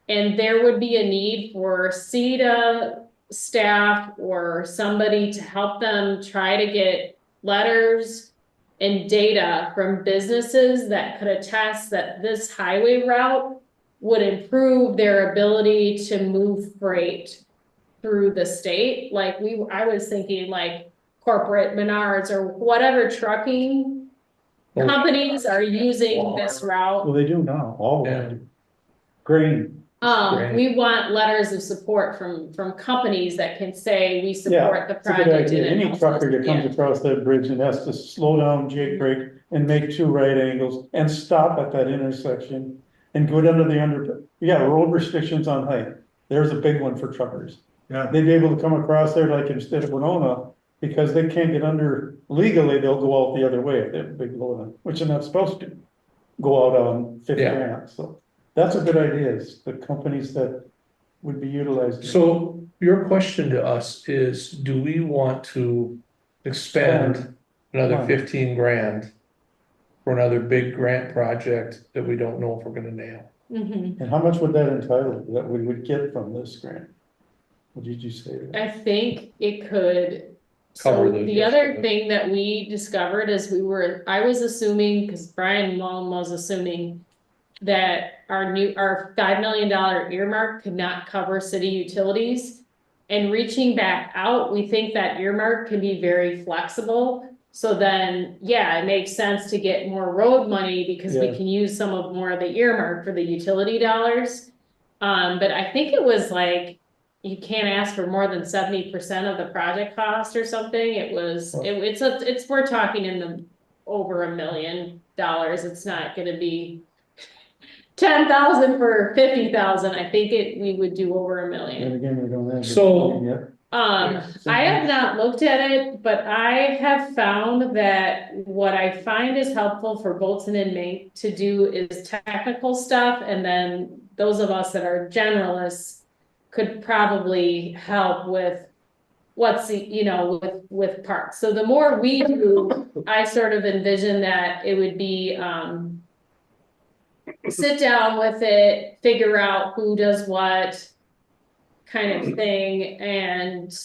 And there would be a need for CETA staff or somebody to help them try to get letters and data from businesses that could attest that this highway route would improve their ability to move freight through the state. Like I was thinking like corporate Menards or whatever trucking companies are using this route. Well, they do now, all of them. Grain. Right. We want letters of support from companies that can say we Yeah, support the it's a good project. idea. and it Any helps trucker us. that comes Yeah. across that bridge and has to slow down, jake brake, and make 2 right angles and stop at that intersection and go down to the you got road restrictions on height. There's a big one for truckers. Yeah, They'd be able to come across there like instead of Winona, because they can't get under legally, they'll go out the other way if they have a big load on, which they're not supposed to. Go out on 50 Yeah. grand, so that's a good idea, is the companies that would be utilized. So your question to us is, do we want to expend another Fine. 15 grand for another big grant project that we don't know if we're gonna nail? Mhm. And how much would that entitle, that we would get from this grant? What did you say? I think it could. Cover So the- the other thing that we discovered is I was assuming, because Brian Malone was assuming that our $5 million earmark could not cover city utilities. And reaching back out, we think that earmark can be very flexible. So then, yeah, it makes sense to get more road money because we Yeah. can use some of more of the earmark for the utility dollars. But I think it was like, you can't ask for more than 70% of the project cost or something. It was, we're talking in the over $1 million. It's not gonna be 10,000 for 50,000. I think we would do over $1 million. And again, we don't have. the So- plan yet. I have not looked at it, but I have found that what I find is helpful for Bolton and Mink to do is technical stuff, and then those of us that are generalists could probably help with what's with parks. So the more we do, I sort of envision that it would be, sit down with it, figure out who does what kind of thing, and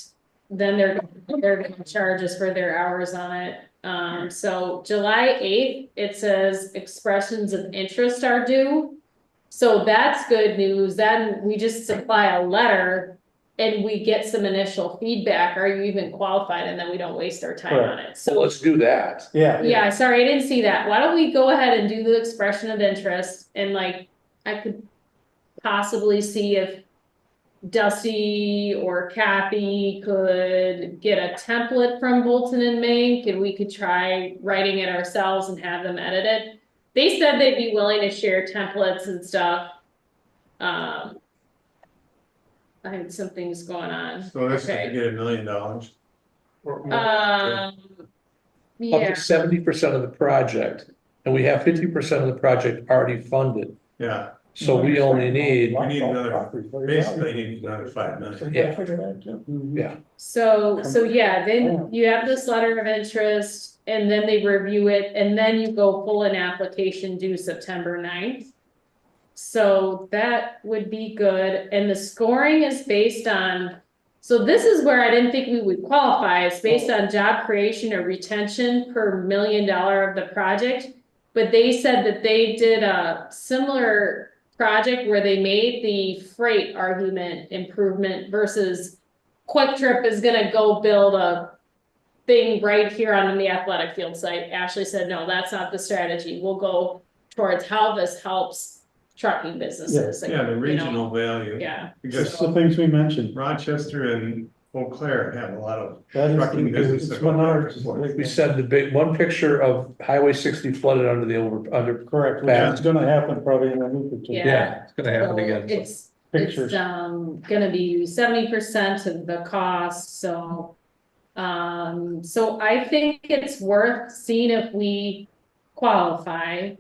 then they're gonna charge us for their hours on it. So July 8th, it says expressions of interest are due. So that's good news. Then we just supply a letter and we get some initial feedback. Are you even qualified? And then we don't waste our time on it. So So let's do that. Yeah. yeah, sorry, I didn't see that. Why don't we go ahead and do the expression of interest, and like, I could possibly see if Dusty or Kathy could get a template from Bolton and Mink, and we could try writing it ourselves and have them edit it. They said they'd be willing to share templates and stuff. I had some things going on. so this is to Okay. get $1 million. Or more. Up Yeah, to 70% of the project, and we have 50% of the project already funded. Yeah, So we only need, we need another, basically need another 5 million. Yeah. Yeah. so yeah, then you have this letter of interest, and then they review it, and then you go pull an application due September 9th. So that would be good, and the scoring is based on So this is where I didn't think we would qualify. It's based on job creation or retention per $1 million of the project. But they said that they did a similar project where they made the freight argument improvement versus Quick Trip is gonna go build a thing right here on the athletic field site. Ashley said, no, that's not the strategy. We'll go towards how this helps trucking businesses. Yeah, the you know? regional value. Yeah. Because Just the things we mentioned. Rochester and Eau Claire have a lot of That is, trucking business. it's that go back Menards. and forth. We said the big, one picture of Highway 60 flooded under the under, Correct, which is gonna happen probably in a week or two. Yeah. yeah, it's gonna happen So again. It's, Pictures. gonna be 70% of the cost, so. So I think it's worth seeing if we qualify.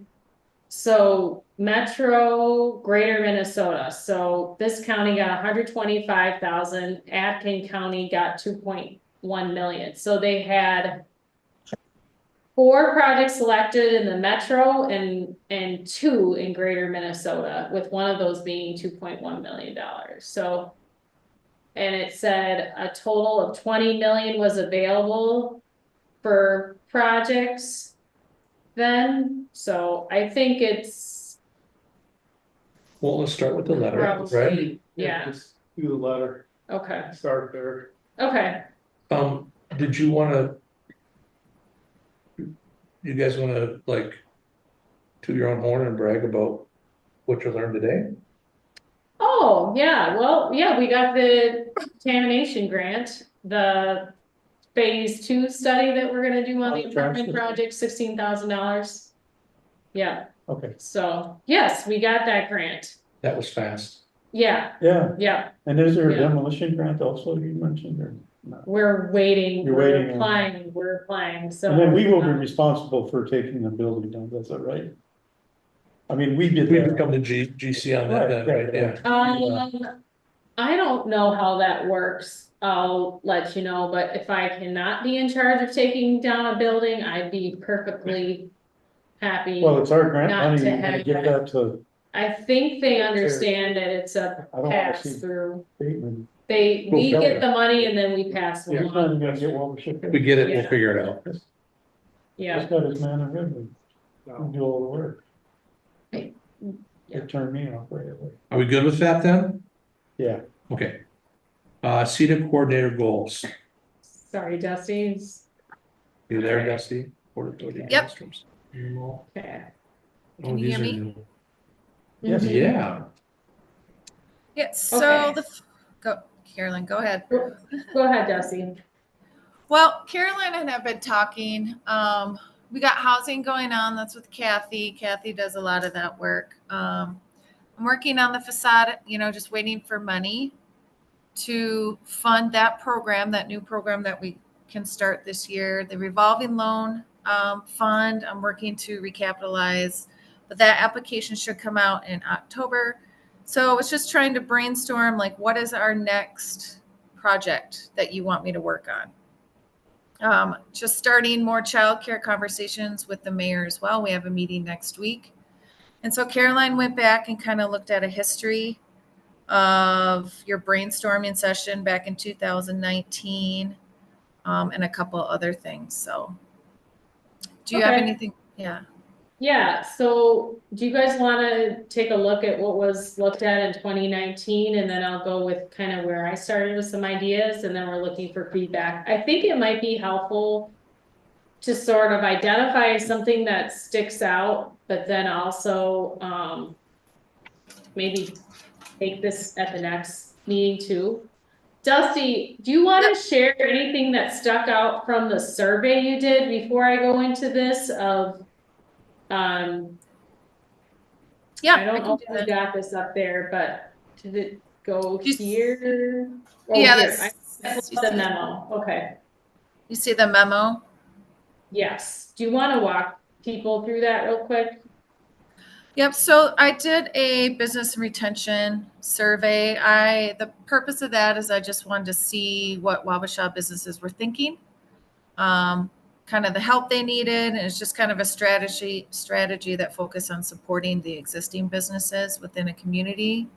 So Metro Greater Minnesota, so this county got 125,000, Atkin County got 2.1 million, so they had 4 projects selected in the metro and 2 in Greater Minnesota, with one of those being $2.1 million, so. And it said a total of 20 million was available for projects then, so I think it's Well, let's start with the letter, right? probably, yeah, Just do the letter, okay, start there. okay. Did you wanna? You guys wanna like toot your own horn and brag about what you learned today? Oh, yeah, well, yeah, we got the contamination grant, the phase 2 study that we're gonna do on the apartment project, $16,000. Yeah, Okay, so, yes, we got that grant, That was fast. yeah, yeah, and is there a Yeah. demolition grant also you mentioned, or not? we're waiting, You're we're waiting on- applying, so. And then we will be responsible for taking the building down, that's it, right? I mean, we did We that. would come to GC on that, then, right, yeah. I don't know how that works, I'll let you know, but if I cannot be in charge of taking down a building, I'd be perfectly happy. Well, it's our grant Not money, to we're gonna have give that. that to, I think they understand that it's a I don't wanna pass see through, Bateman. we Go get Bella. the money and then we pass He's them not on, even gonna get what we should. If we get it, we'll Yeah. figure it out. yeah. He's got his man in Ridley, No. he'll do all the work. Right. Yeah. It turned me off right away. Are we good with that then? Yeah, Okay. CETA coordinator goals. Sorry, Dusty. You there, Dusty? Portability Yep. restrooms. Okay. Oh, Can you these hear are me? new. Yes. Mhm. Yeah, Yeah, so Okay. go, Carolyn, go ahead. Go ahead, Dusty. Well, Caroline and I have been talking. We got housing going on. That's with Kathy. Kathy does a lot of that work. I'm working on the facade, just waiting for money to fund that program, that new program that we can start this year. The revolving loan fund, I'm working to recapitalize, but that application should come out in October. So I was just trying to brainstorm, like, what is our next project that you want me to work on? Just starting more childcare conversations with the mayor as well. We have a meeting next week. And so Caroline went back and kind of looked at a history of your brainstorming session back in 2019, and a couple other things. So do you have Okay. anything? Yeah. Yeah, so do you guys wanna take a look at what was looked at in 2019, and then I'll go with kind of where I started with some ideas, and then we're looking for feedback. I think it might be helpful to sort of identify something that sticks out, but then also, maybe take this at the next meeting too. Dusty, do you wanna share anything that stuck out from the survey you did before I go into this of, Yeah, I don't I know can if do we that. got this up there, but did it go You s- here? Oh, Yeah, here. that's, The memo, okay, you see the memo? yes, do you wanna walk people through that real quick? Yep, so I did a business retention survey. The purpose of that is I just wanted to see what Wabasha businesses were thinking. Kind of the help they needed, and it's just kind of a strategy that focused on supporting the existing businesses within a community.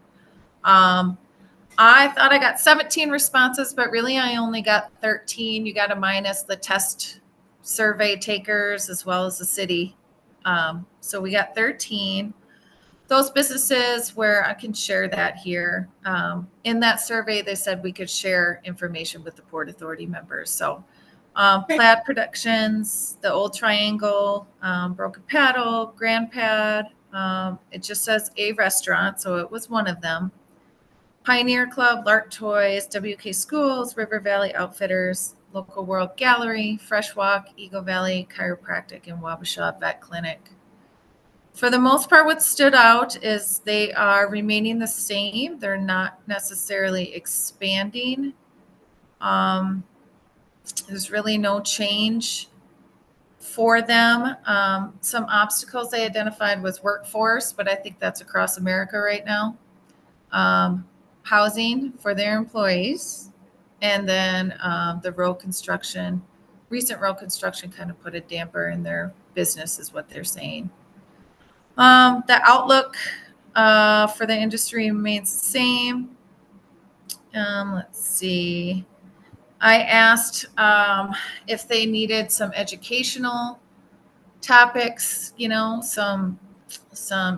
On I thought I got 17 responses, but really I only got 13. You got to minus the test survey takers as well as the city. So we got 13. Those businesses where I can share that here. In that survey, they said we could share information with the Port Authority members. So Plaid Productions, the Old Triangle, Broken Paddle, Grand Pad. It just says a restaurant, so it was one of them. Pioneer Club, Lark Toys, WK Schools, River Valley Outfitters, Local World Gallery, Fresh Walk, Eagle Valley Chiropractic, and Wabasha Vet Clinic. For the most part, what stood out is they are remaining the same. They're not necessarily expanding. There's really no change for them. Some obstacles they identified was workforce, but I think that's across America right now. Housing for their employees, and then the road construction. Recent road construction kind of put a damper in their business, is what they're saying. The outlook for the industry remains the same. Let's see. I asked if they needed some educational topics, some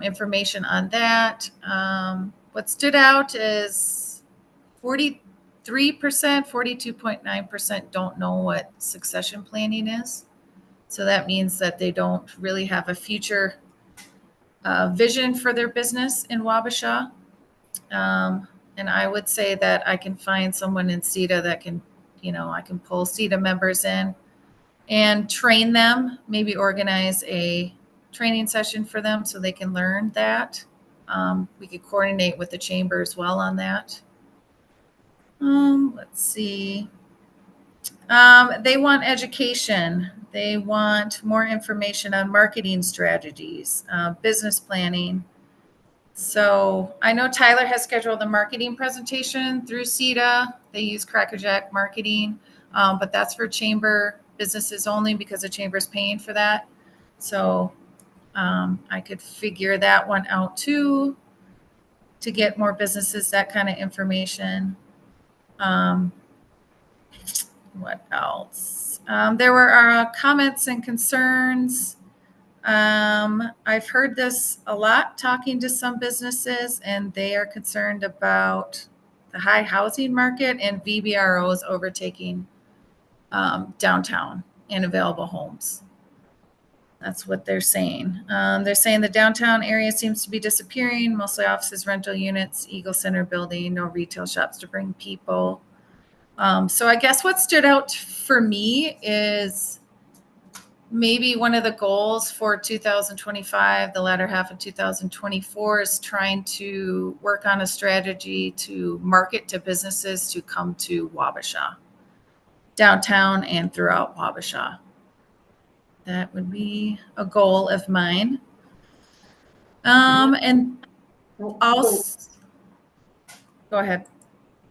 information on that. What stood out is 43%, 42.9% don't know what succession planning is. So that means that they don't really have a future vision for their business in Wabasha. And I would say that I can find someone in CETA that can, I can pull CETA members in and train them, maybe organize a training session for them so they can learn that. We could coordinate with the chamber as well on that. Let's see. They want education. They want more information on marketing strategies, business planning. So I know Tyler has scheduled a marketing presentation through CETA. They use Crackerjack Marketing, but that's for chamber businesses only because the chamber is paying for that. So I could figure that one out too, to get more businesses that kind of information. What else? There were comments and concerns. I've heard this a lot talking to some businesses, and they are concerned about the high housing market and VBROs overtaking downtown and available homes. That's what they're saying. They're saying the downtown area seems to be disappearing, mostly offices, rental units, Eagle Center building, no retail shops to bring people. So I guess what stood out for me is maybe one of the goals for 2025, the latter half of 2024, is trying to work on a strategy to market to businesses to come to Wabasha, downtown and throughout Wabasha. That would be a goal of mine. And also, go ahead.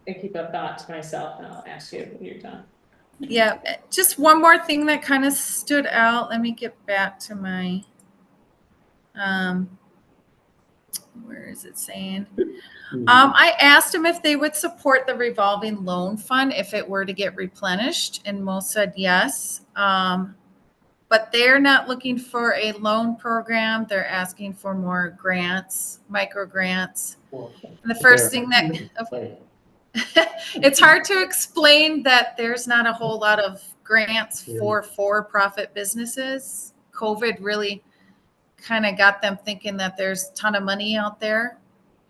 I keep a thought to myself and I'll ask you when you're done. Yeah, just one more thing that kind of stood out. Let me get back to my, where is it saying? I asked them if they would support the revolving loan fund if it were to get replenished, and most said yes. But they're not looking for a loan program. They're asking for more grants, micro grants. And the first thing that, it's hard to explain that there's not a whole lot of grants for for-profit businesses. COVID really kind of got them thinking that there's a ton of money out there,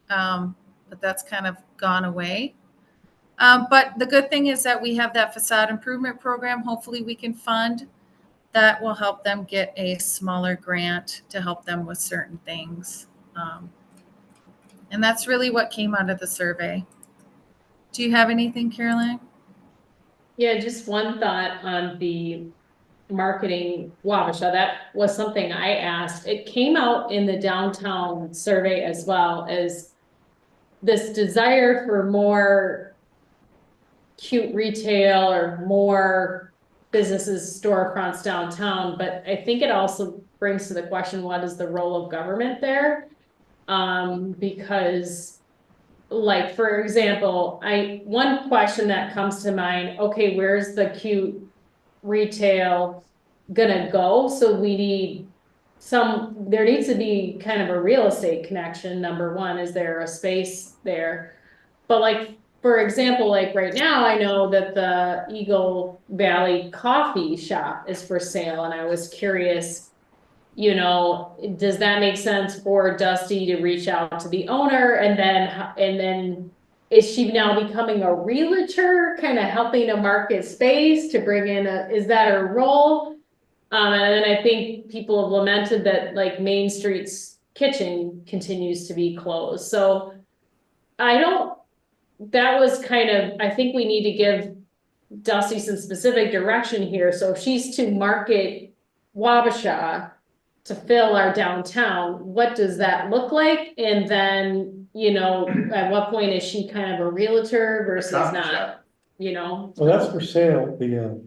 but that's kind of gone away. But the good thing is that we have that facade improvement program. Hopefully we can fund that will help them get a smaller grant to help them with certain things. And that's really what came out of the survey. Do you have anything, Caroline? Yeah, just one thought on the marketing Wabasha. That was something I asked. It came out in the downtown survey as well, as this desire for more cute retail or more businesses, storefronts downtown. But I think it also brings to the question, what is the role of government there? Because like, for example, one question that comes to mind, okay, where's the cute retail gonna go? So we need there needs to be kind of a real estate connection. Number one, is there a space there? But like, for example, like right now, I know that the Eagle Valley Coffee Shop is for sale, and I was curious, you know, does that make sense for Dusty to reach out to the owner, and then is she now becoming a realtor, kind of helping to market space to bring in is that her role? And then I think people have lamented that like Main Street's kitchen continues to be closed, so that was kind of, I think we need to give Dusty some specific direction here. So if she's to market Wabasha to fill our downtown, what does that look like? And then, you know, at what point is she kind of a realtor versus Coffee not, shop. you know? So that's for sale, the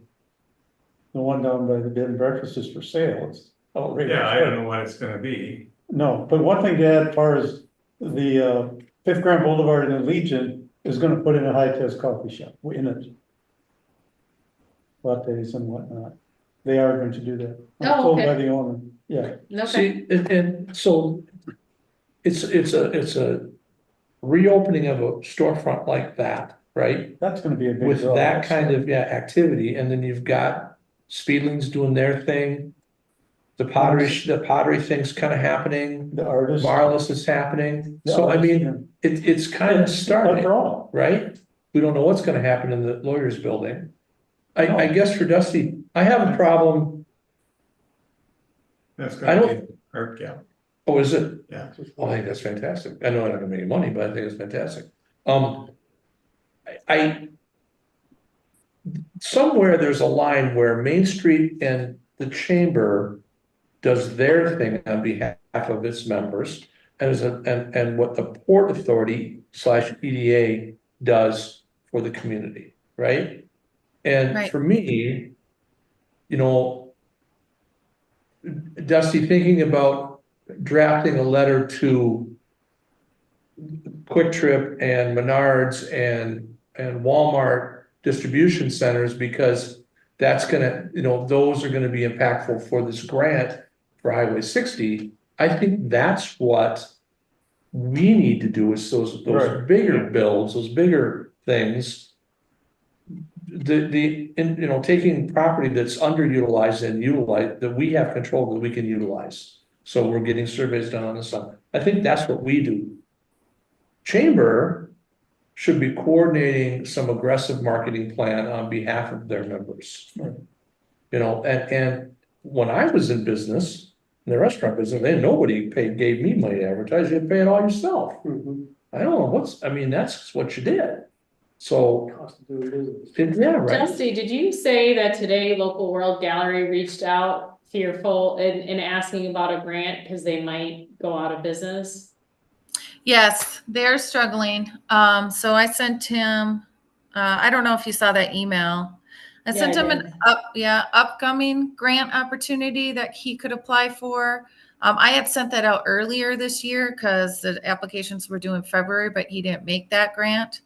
one down by the bed and breakfast is for sale, it's outrageous. Yeah, I don't know what it's gonna be. No, but one thing to add, as far as the, Fifth Grand Boulevard and the Legion is gonna put in a high-test coffee shop in it. Lattes and whatnot, they are going to do that. I'm Oh, told okay. by the owner, yeah. Okay, See, and so it's a reopening of a storefront like that, right? That's gonna be a big With draw. that kind of, activity, and then you've got Speedlings doing their thing. The pottery thing's kind of happening, The artist. Marlis is happening, the so I artist, mean, it's kind of yeah. A starting, draw. right? We don't know what's gonna happen in the lawyer's building. I No. guess for Dusty, I have a problem, That's I gonna don't- be art gallery, oh, is it? yeah. Oh, I think that's fantastic. I know I don't have any money, but I think it's fantastic. I somewhere there's a line where Main Street and the Chamber does their thing on behalf of its members. And what the Port Authority / EDA does for the community, right? And Right. for me, you know, Dusty, thinking about drafting a letter to Quick Trip and Menards and Walmart distribution centers, because that's gonna, you know, those are gonna be impactful for this grant for Highway 60. I think that's what we need to do, is those Right. bigger builds, those bigger things. You know, taking property that's underutilized and utilize, that we have control, that we can utilize. So we're getting surveys done on this stuff. I think that's what we do. Chamber should be coordinating some aggressive marketing plan on behalf of their members. Right. You know, and when I was in business, in the restaurant business, nobody gave me money to advertise, you had to pay it all yourself. Mhm. I don't know I mean, that's what you did. So, Cost of doing business. yeah, right. Dusty, did you say that today Local World Gallery reached out fearful and asking about a grant because they might go out of business? Yes, they're struggling. So I sent him, I don't know if you saw that email. I Yeah, sent I him an upcoming grant opportunity that he could apply for. I had sent that out earlier this year because the applications were due in February, but he didn't make that grant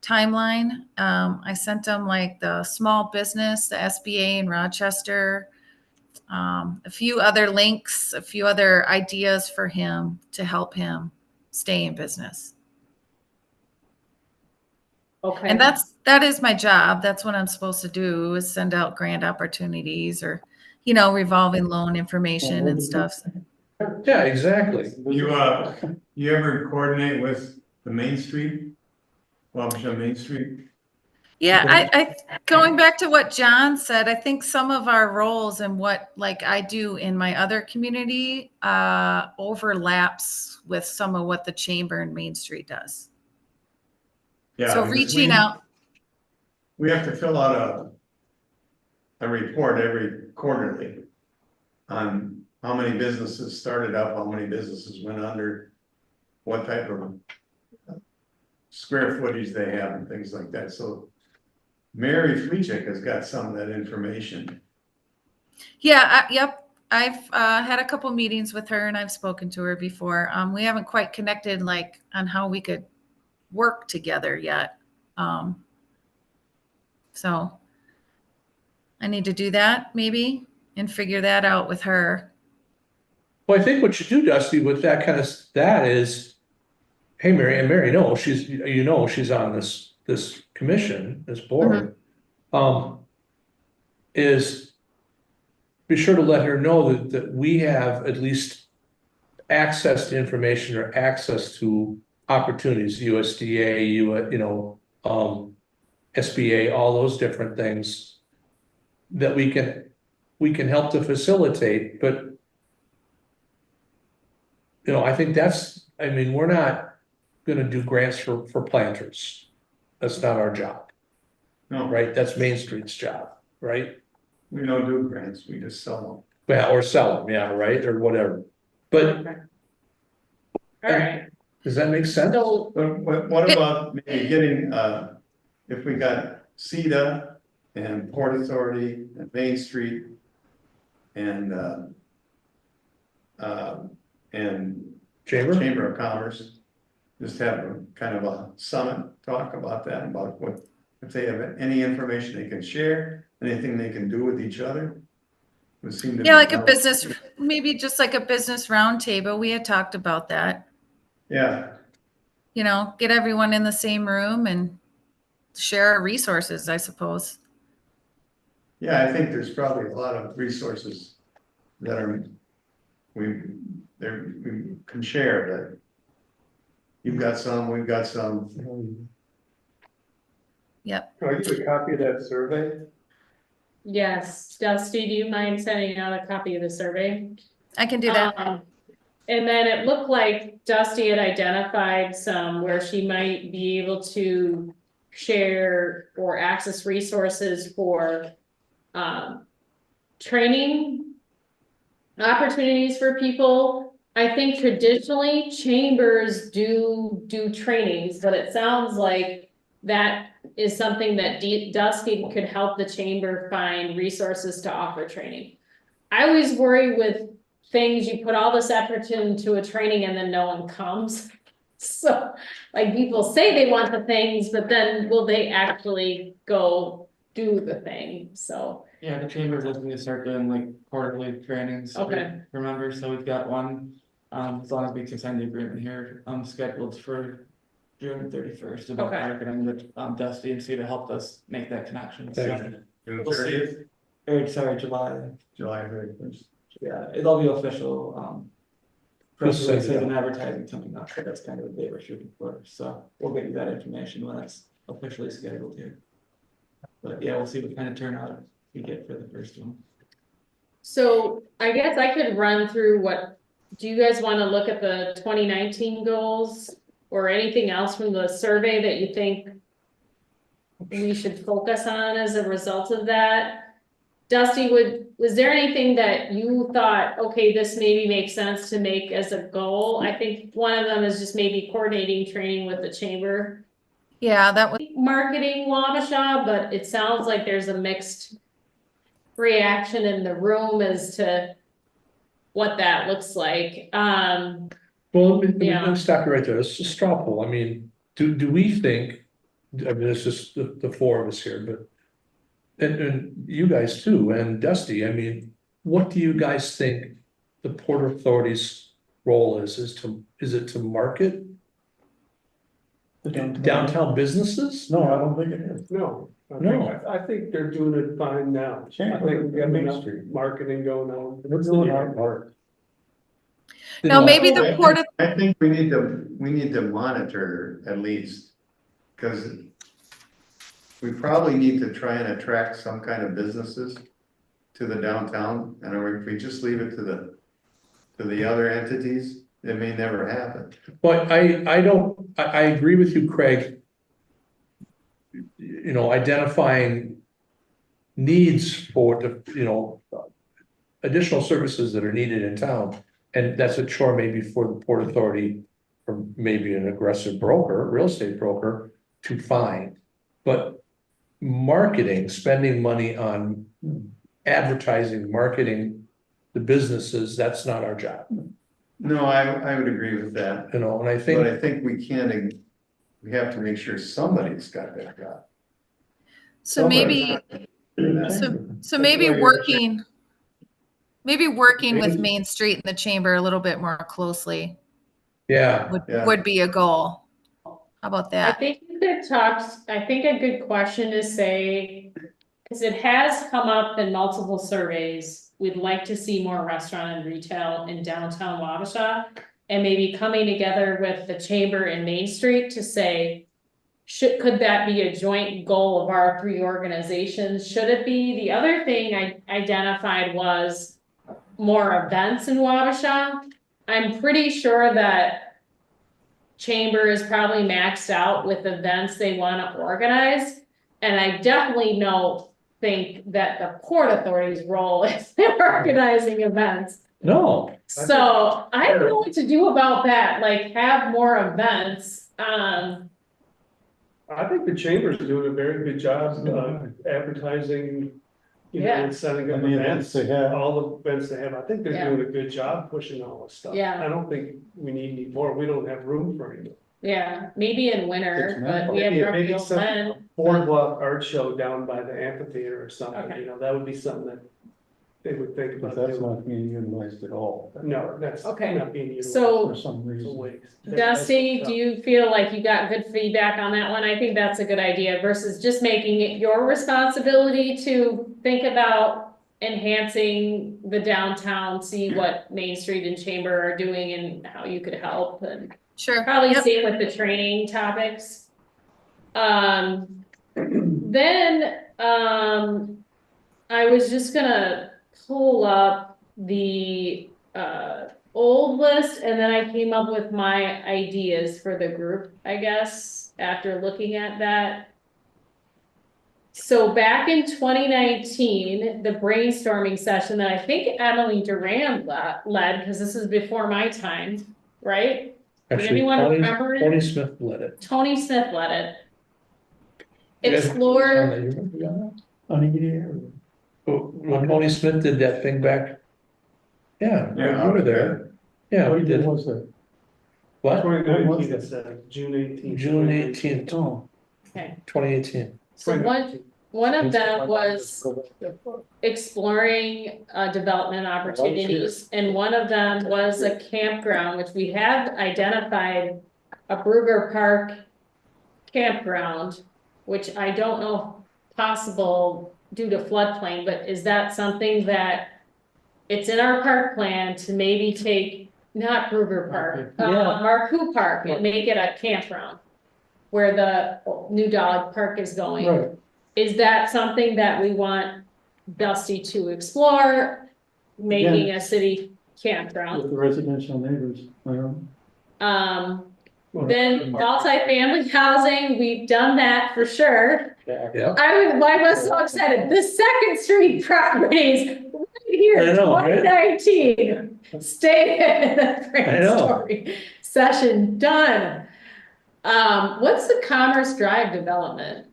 timeline. I sent him like the small business, the SBA in Rochester, a few other links, a few other ideas for him to help him stay in business. Okay. And that is my job. That's what I'm supposed to do, is send out grant opportunities or, you know, revolving loan information and stuff. Yeah, exactly. You ever coordinate with the Main Street? Wabasha Main Street? Yeah, I going back to what John said, I think some of our roles and what like I do in my other community overlaps with some of what the Chamber and Main Street does. Yeah. So because reaching out. We have to fill out a report every quarterly on how many businesses started up, how many businesses went under, what type of square footage they have and things like that. So Mary Fleechik has got some of that information. Yeah, yep. I've had a couple meetings with her and I've spoken to her before. We haven't quite connected like on how we could work together yet. So I need to do that maybe and figure that out with her. Well, I think what you do, Dusty, with that kind of, that is, hey, Mary, and Mary, no, she's, you know, she's on this commission, this board. Is be sure to let her know that we have at least access to information or access to opportunities, USDA, SBA, all those different things that we can help to facilitate, but I think I mean, we're not gonna do grants for planters. That's not our job, No, right? That's Main Street's job, right? we don't do grants, we just sell Well, or sell them, yeah, right, or whatever. But Okay. All right, does that make sense? so, them. But what about maybe getting, if we got CETA and Port Authority and Main Street and Chamber? Chamber of Commerce, just have a kind of a summit talk about that, about what, if they have any information they can share, anything they can do with each other. Would seem to Yeah, be like a helpful. business, maybe just like a business roundtable. We had talked about that. Yeah, Get everyone in the same room and share our resources, I suppose. yeah, I think there's probably a lot of resources that we can share, that you've got some, we've got some. Yep. Can I get a copy of that survey? yes, Dusty, do you mind sending out a copy of the survey? I can do that. And then it looked like Dusty had identified some where she might be able to share or access resources for training opportunities for people. I think traditionally chambers do trainings, but it sounds like that is something that Dusty could help the chamber find resources to offer training. I always worry with things, you put all this effort into a training and then no one comes. So, like, people say they want the things, but then will they actually go do the thing? So, Yeah, the chamber's looking to start doing like quarterly trainings. Okay. Remember, so we've got one, as long as we can sign the agreement here, scheduled for June 31st about Okay. marketing with Dusty and CETA helped us make that connection. So Thank June we'll see. 30th, Sorry, July. July 31st. Yeah, it'll be official, press Just send it releases out. and advertising coming up, so that's kind of the date we're shooting for, so we'll get you that information when it's officially scheduled here. But yeah, we'll see what kind of turnout we get for the first one. so I guess I could run through do you guys want to look at the 2019 goals? Or anything else from the survey that you think we should focus on as a result of that? Dusty, was there anything that you thought, okay, this maybe makes sense to make as a goal? I think one of them is just maybe coordinating training with the chamber. Yeah, that was, Marketing Wabasha, but it sounds like there's a mixed reaction in the room as to what that looks like. Well, let me Yeah. stop you right there. It's a straw poll. I mean, do we think, I mean, it's just the four of us here, but and you guys too, and Dusty, I mean, what do you guys think the Port Authority's role is? Is it to market The downtown businesses? No, I don't think it is. No. No. I think they're doing it fine now. I Chamber think we got Main enough Street. marketing going on. We're doing our part. no, maybe the Port of, I think we need to monitor at least, because we probably need to try and attract some kind of businesses to the downtown, and if we just leave it to the other entities, it may never happen. But I agree with you, Craig. Identifying needs for additional services that are needed in town. And that's a chore maybe for the Port Authority or maybe an aggressive broker, real estate broker to find. But marketing, spending money on advertising, marketing the businesses, that's not our job. No, I would agree with that, And I but think, I think we can we have to make sure somebody's got that job. So maybe, so maybe working with Main Street and the chamber a little bit more closely Yeah, Yeah. would be a goal. How about I that? think I think a good question to say, because it has come up in multiple surveys, we'd like to see more restaurant and retail in downtown Wabasha. And maybe coming together with the chamber and Main Street to say, could that be a joint goal of our three organizations? Should it be? The other thing I identified was more events in Wabasha. I'm pretty sure that chamber is probably maxed out with events they wanna organize. And I definitely think that the Port Authority's role is in organizing events. no, So I don't know what to do about that, like have more events, I think the chamber's doing a very good job, advertising, you know, Yeah. and setting up And the events events, they have. all the events they have. I think they're Yeah. doing a good job pushing all this stuff. Yeah. I don't think we need any more. We don't have room for any more. yeah, maybe in winter, It's but not- we have Maybe Rocky some Glen. boardwalk art show down by the amphitheater or something, Okay. you know, that would be something that they would think But about that's doing. not being utilized at all No, that's Okay. not being used. So- for some It's a reason. waste. Dusty, do you feel like you got good feedback on that one? I think that's a good idea versus just making it your responsibility to think about enhancing the downtown, see what Main Street and Chamber are doing and how you could help and Sure. probably Yep. same with the training topics. Then, I was just gonna pull up the, old list and then I came up with my ideas for the group, I guess, after looking at that. So back in 2019, the brainstorming session that I think Emily Duran led, because this is before my time, right? Does actually, anyone remember it? Tony Smith led it. Tony Smith led it. You guys- Explore, You remember that? Honey, When Tony Smith did that thing back. Yeah, Yeah, you were there. Yeah, we what did. was that? What? 2019, it said, June 18th. June 18th, Oh. okay, 2018. so one of them was exploring development opportunities. And one of them was a campground, which we have identified a Brugger Park campground, which I don't know if possible due to floodplain, but is that something that it's in our park plan to maybe take, not Brugger Park, Marcoux Park and make it a campground where the new dog park is going? Right. Is that something that we want Dusty to explore, making a city campground? With the residential neighbors, Then multifamily housing, we've done that for sure. Yeah. I was so excited, the Second Street properties, right here, I know, right? 2019. Stay in the I know. brainstorming session, done. What's the Commerce Drive development?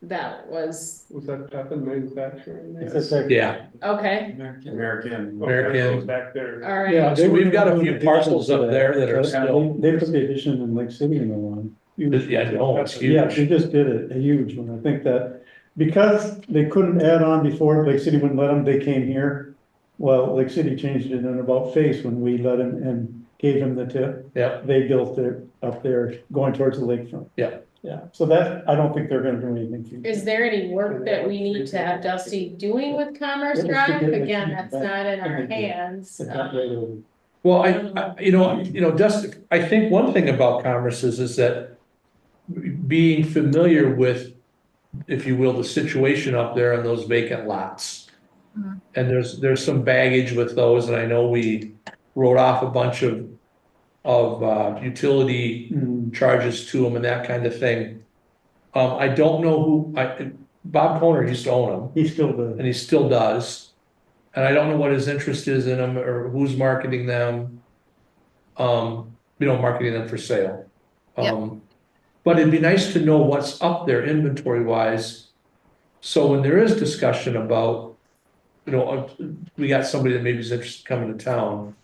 That was, Was that Pepin Manufacturing? It's a Yeah, okay, American. American. Back there. all right. Yeah, so we've got a few parcels up there that are still, They put the addition in Lake City in the one. yeah, no, it's Yeah, they huge. just did it, a huge one. I think that because they couldn't add on before, Lake City wouldn't let them, they came here. Well, Lake City changed it in about face when we let them and gave them the tip. Yeah, They built it up there going towards the lakefront. Yeah. Yeah, so that, I don't think they're gonna do anything. Is there any work that we need to have Dusty doing with Commerce Drive? Again, that's not in our hands. It's not right over. well, you know, Dusty, I think one thing about Commerce is that being familiar with, if you will, the situation up there on those vacant lots. Mhm. And there's some baggage with those, and I know we wrote off a bunch of utility charges to them and that kind of thing. I don't know Bob Conner used to own them, He still does. and he still does. And I don't know what his interest is in them or who's marketing them. Marketing them for sale. But it'd be nice to know what's up there inventory wise. So when there is discussion about, we got somebody that maybe is interested in coming to town.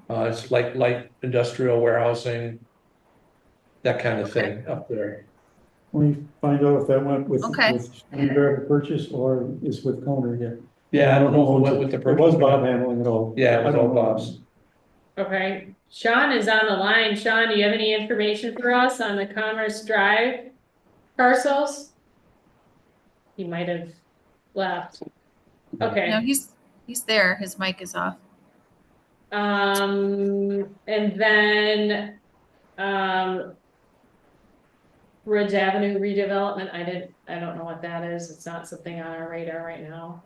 It's like light industrial warehousing. that kind of thing up there. We find out if that went with, Okay. with Greenberg purchase or is with Conner yet. Yeah, I don't know who went with the It was purchase. Bob handling it all. Yeah, it was I don't all know. Bob's. Okay, Sean is on the line. Sean, do you have any information for us on the Commerce Drive parcels? He might have left. No, Okay, he's there. His mic is off. and then, Ridge Avenue redevelopment, I don't know what that is. It's not something on our radar right now.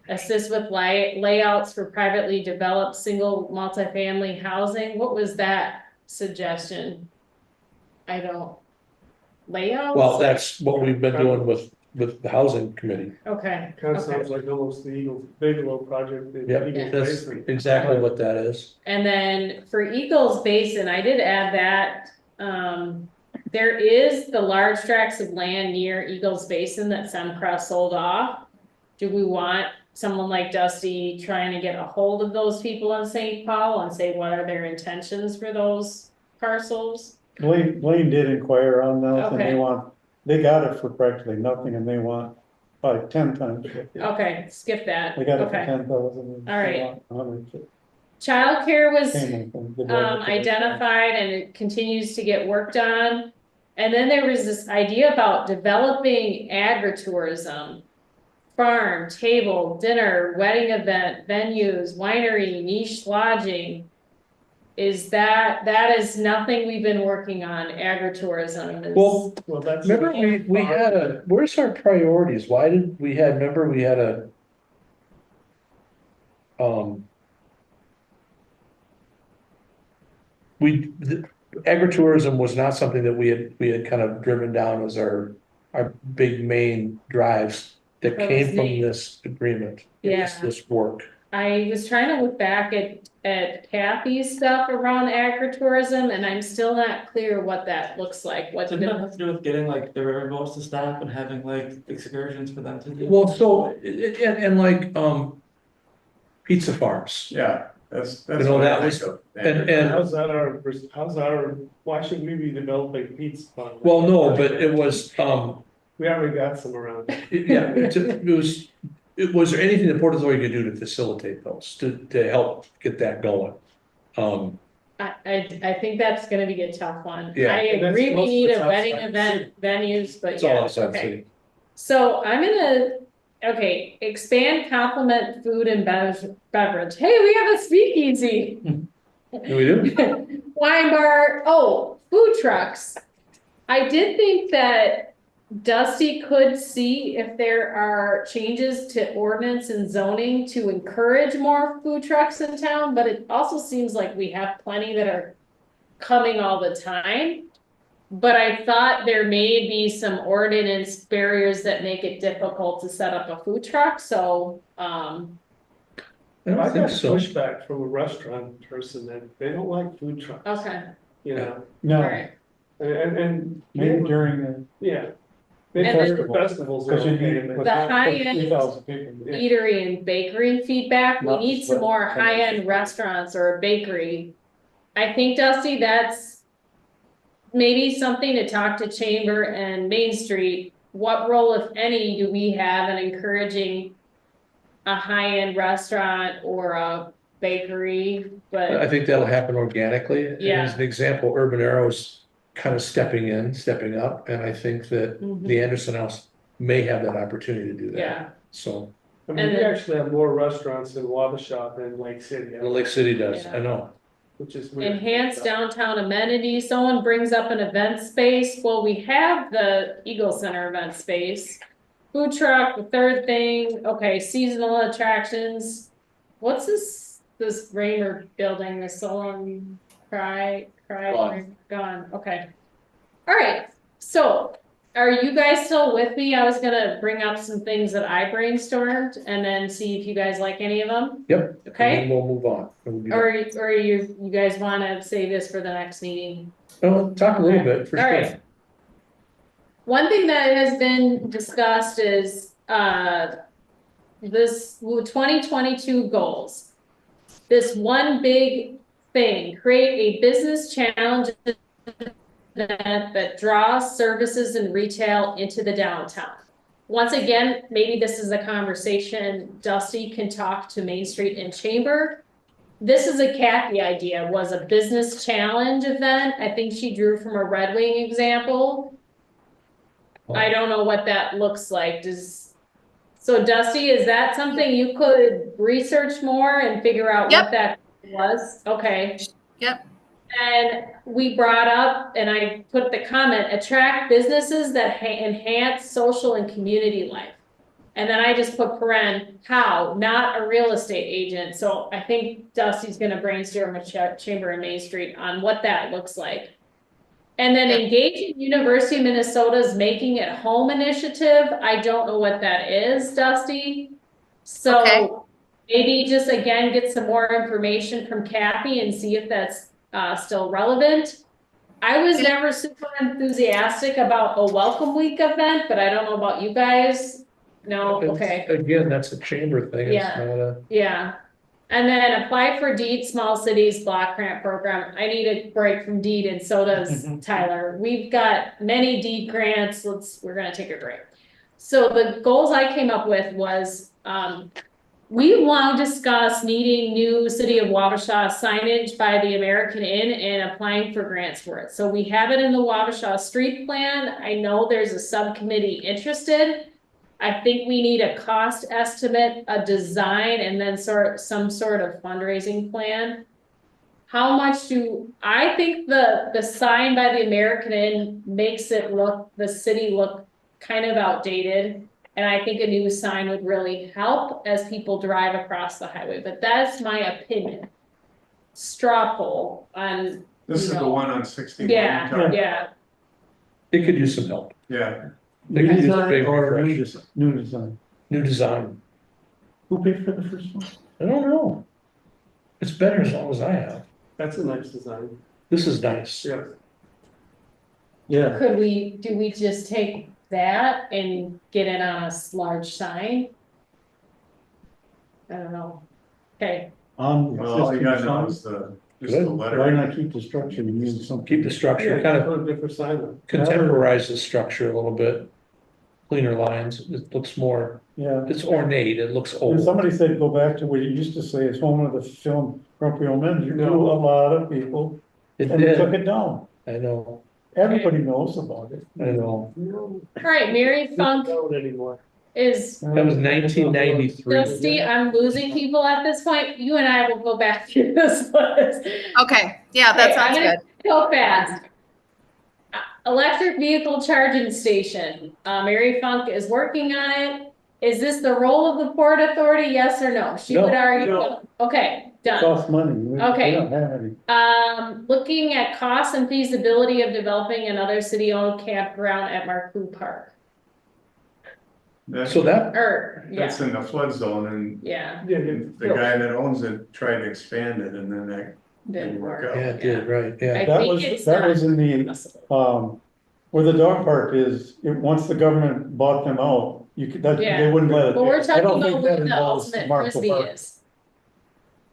Assist with layouts for privately developed single multifamily housing. What was that suggestion? Layouts? Well, that's what we've been doing with the housing committee. Okay, Kind of okay. sounds like almost the Bigelow project. the Yep, Eagles that's Basin. exactly what that is. And then for Eagles Basin, I did add that, there is the large tracts of land near Eagles Basin that Semcrest sold off. Do we want someone like Dusty trying to get a hold of those people in St. Paul and say, what are their intentions for those parcels? Blaine did inquire on that and Okay. they got it for practically nothing and they want probably 10 times. Okay, skip that. They got it for Okay. 10,000. All right. 100. Childcare was Same thing. identified and it continues to get worked on. And then there was this idea about developing agritourism. Farm, table, dinner, wedding event, venues, winery, niche lodging. That is nothing we've been working on, agritourism is. Well, Well, that's. remember we had where's our priorities? Why did we had, remember we had a agritourism was not something that we had kind of driven down as our big main drives that That came was from neat. this agreement. Yeah. This work. I was trying to look back at Kathy's stuff around agritourism and I'm still not clear what that looks like, what Didn't that the. have to do with getting like the riverboats to stop and having like excursions for them to do? Well, so and like pizza farms. Yeah, that's You know, what that I was- think of. and- How's our, why should we be developing pizza? farm? Well, no, but it was We already got some around. yeah, was there anything that Port Authority could do to facilitate those, to help get that going? I think that's gonna be a tough one. Yeah. I And that's agree, we most of need it's a wedding outside the event venues, but It's all yeah, outside the okay. city. So I'm gonna, okay, expand complement food and beverage. Hey, we have a speakeasy. Do we do? Wine bar, oh, food trucks. I did think that Dusty could see if there are changes to ordinance and zoning to encourage more food trucks in town, but it also seems like we have plenty that are coming all the time. But I thought there may be some ordinance barriers that make it difficult to set up a food truck, so, I I don't got think so. pushback from a restaurant person that they don't like food trucks, okay, you know, No, alright. and. maybe during the. Yeah. They And have then- festivals. are Because you okay, need. but- with The high-end 3,000 people. Yeah. Eatery and bakery feedback, we Not need just some more restaurants. high-end restaurants or a bakery. I think Dusty, that's maybe something to talk to Chamber and Main Street. What role, if any, do we have in encouraging a high-end restaurant or a bakery? I But think that'll happen organically. And Yeah. as an example, Urban Arrow's kind of stepping up, and I think that Mhm. the Anderson House may have that opportunity to do that. yeah, So, I mean, And we then- actually have more restaurants in Wabasha than Lake City, and Lake City does, Yeah. I know. which is weird. enhance downtown amenities. Someone brings up an event space. Well, we have the Eagle Center event space. Food truck, the third thing, okay, seasonal attractions. What's this Raymer building, the Solon gone, okay. All right, so are you guys still with me? I was gonna bring up some things that I brainstormed and then see if you guys like any of them. Yep. Okay, And then we'll move on. And we'll be- or you guys wanna save this for the next meeting? Well, talk a little Okay. bit, for All sure. right. One thing that has been discussed is, this 2022 goals. This one big thing, create a business challenge that draws services and retail into the downtown. Once again, maybe this is a conversation Dusty can talk to Main Street and Chamber. This is a Kathy idea, was a business challenge event. I think she drew from a Red Wing example. I don't know what that looks like. So Dusty, is that something you could research more and figure out Yep. what that was? Okay. Yep. And we brought up, and I put the comment, attract businesses that enhance social and community life. And then I just put paren, how, not a real estate agent. So I think Dusty's gonna brainstorm with Chamber and Main Street on what that looks like. And then engaging University of Minnesota's Making It Home initiative. I don't know what that is, Dusty. So Okay. maybe just again, get some more information from Kathy and see if that's still relevant. I was never super enthusiastic about a welcome week event, but I don't know about you guys. No, okay, Again, that's a chamber thing. It's Yeah. not a. yeah. And then apply for DEED Small Cities Block Grant Program. I need a break from DEED and so does Tyler. We've got many DEED grants. We're gonna take a break. So the goals I came up with was, we've long discussed needing new City of Wabasha signage by the American Inn and applying for grants for it. So we have it in the Wabasha Street Plan. I know there's a subcommittee interested. I think we need a cost estimate, a design, and then some sort of fundraising plan. How much I think the sign by the American Inn makes the city look kind of outdated. And I think a new sign would really help as people drive across the highway, but that's my opinion. Straw poll on. This is the one on 61. Yeah. It could use some help. Yeah, They New could use a design big or refresh. new design? New design. Who paid for the first one? I don't know. It's better as long as I have. That's a nice design, This is nice. yeah. Yeah, Do we just take that and get it on a large sign? I don't know. Okay, on the well, all you existing got now sign. is just the Good. Why letter. not keep the structure and use something? Keep the structure, Yeah, kind of put a different sign on. contemporize the structure a little bit. Cleaner lines. It looks more, Yeah, it's ornate. It looks and old. somebody said, go back to what you used to say, it's home of the film Grumpy Old Men, you No. knew a lot of people, It and they took did. it down. I know. Everybody knows about it. I know. all right, Mary Funk Don't anymore. is, That was 1993. Dusty, I'm losing people at this point. You and I will go back through this list. Okay, yeah, that Okay, sounds I'm good. Go fast. Electric vehicle charging station. Mary Funk is working on it. Is this the role of the Port Authority? Yes or no? She would No. argue. No. Okay, It done. costs money. We Okay. don't have any. Looking at cost and feasibility of developing another city-owned campground at Marcoux Park. That's, So that, that's in the flood zone and Yeah, Yeah, the guy that owns it tried to expand it and then that didn't work. out. yeah, it did, right, yeah. I That think was, it's that not- was in the, where the dog park is, once the government bought them out, you could, that, Yeah. they wouldn't let it. But we're I talking don't about think what that the involves ultimate Marco frisbee Park. is.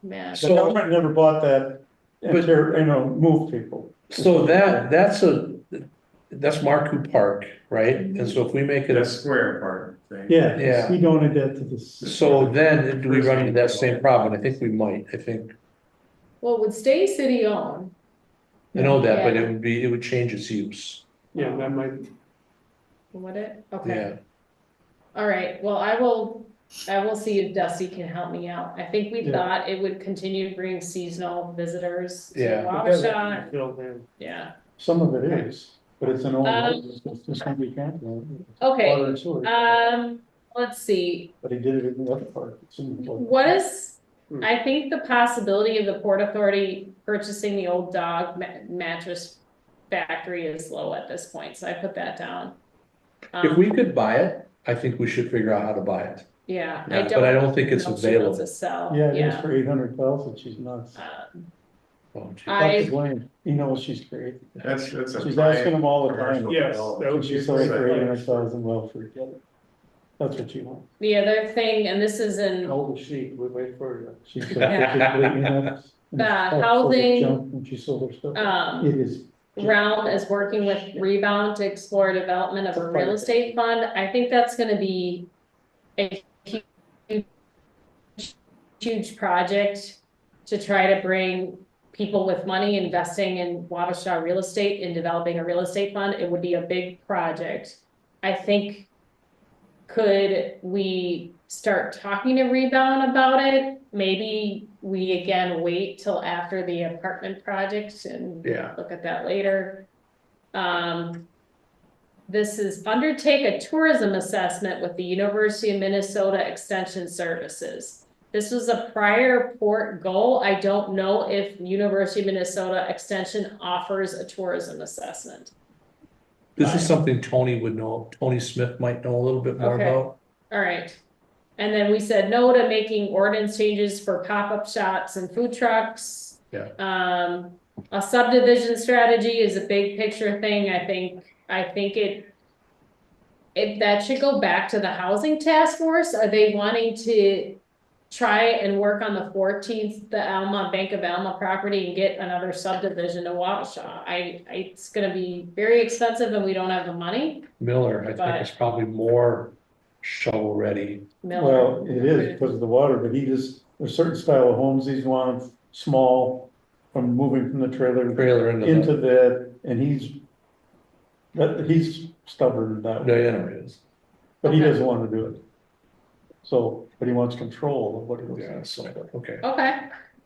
Yeah, The So, government never bought that, and But- they're, move people. so that's Marcoux Park, right? And so if we make it That a, square part thing. Yeah, Yeah. he donated that to the. so then do we run into that same problem? I think we might, I think. well, it would stay city-owned. I know that, but Yeah. it would change its use. yeah, that might, Would it? Okay. Yeah, All right, well, I will see if Dusty can help me out. I think we Yeah. thought it would continue to bring seasonal visitors to Yeah. Wabasha. build in. Yeah, Some of it is, but it's an old, Um, it's just gonna be campground. okay, Water and sewer. let's see, But he did it in the other part. It's in the- what is, I think the possibility of the Port Authority purchasing the old dog mattress factory is low at this point, so I put that down. if we could buy it, I think we should figure out how to buy it. Yeah, Yeah, but I don't think it's know if she wants available. to sell, Yeah, it is yeah. for 800,000, she's nuts. Oh, gee. Dr. Blaine, he knows she's crazy. That's a. She's asking him all the time. Yes, that would be. She's selling for 800,000, well, forget it. That's what she wants. The other thing, and this is in, How old is she? We wait for you. She's Yeah. physically inept. The housing, When she sold her stuff. um, It is realm is working with Rebound to explore development of a real estate fund. I think that's gonna be a huge project to try to bring people with money investing in Wabasha real estate and developing a real estate fund. It would be a big project. I think, could we start talking to Rebound about it? Maybe we again wait till after the apartment project and Yeah. look at that later. This is undertake a tourism assessment with the University of Minnesota Extension Services. This was a prior port goal. I don't know if University of Minnesota Extension offers a tourism assessment. This is something Tony would know, Tony Smith might know a little bit more Okay. about. All right. And then we said no to making ordinance changes for pop-up shops and food trucks. Yeah. A subdivision strategy is a big picture thing. I think that should go back to the housing task force. Are they wanting to try and work on the 14th, the Bank of Alma property and get another subdivision to Wabasha? It's gonna be very expensive and we don't have the money. Miller, I But- think is probably more shovel ready. Miller. Well, it is because of the water, but there's certain style of homes he's wanting, small, from moving from the trailer Trailer into that, and he's stubborn that No, way, yeah, no, it is. but he Okay. doesn't want to do it. So, but he wants control of what he Yeah, wants. so, okay, Okay.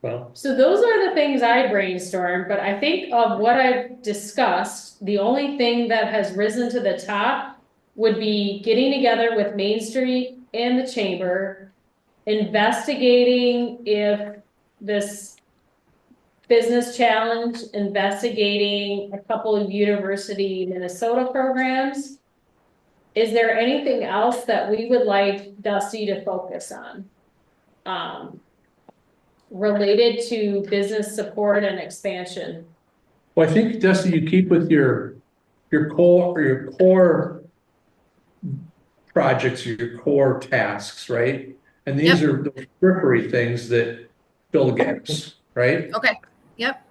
well, So those are the things I brainstormed, but I think of what I've discussed, the only thing that has risen to the top would be getting together with Main Street and the chamber, investigating if this business challenge, investigating a couple of University Minnesota programs. Is there anything else that we would like Dusty to focus on? Related to business support and expansion? well, I think, Dusty, you keep with your core projects, your core tasks, right? And these are the periphery things that fill the gaps, right? Okay, yep,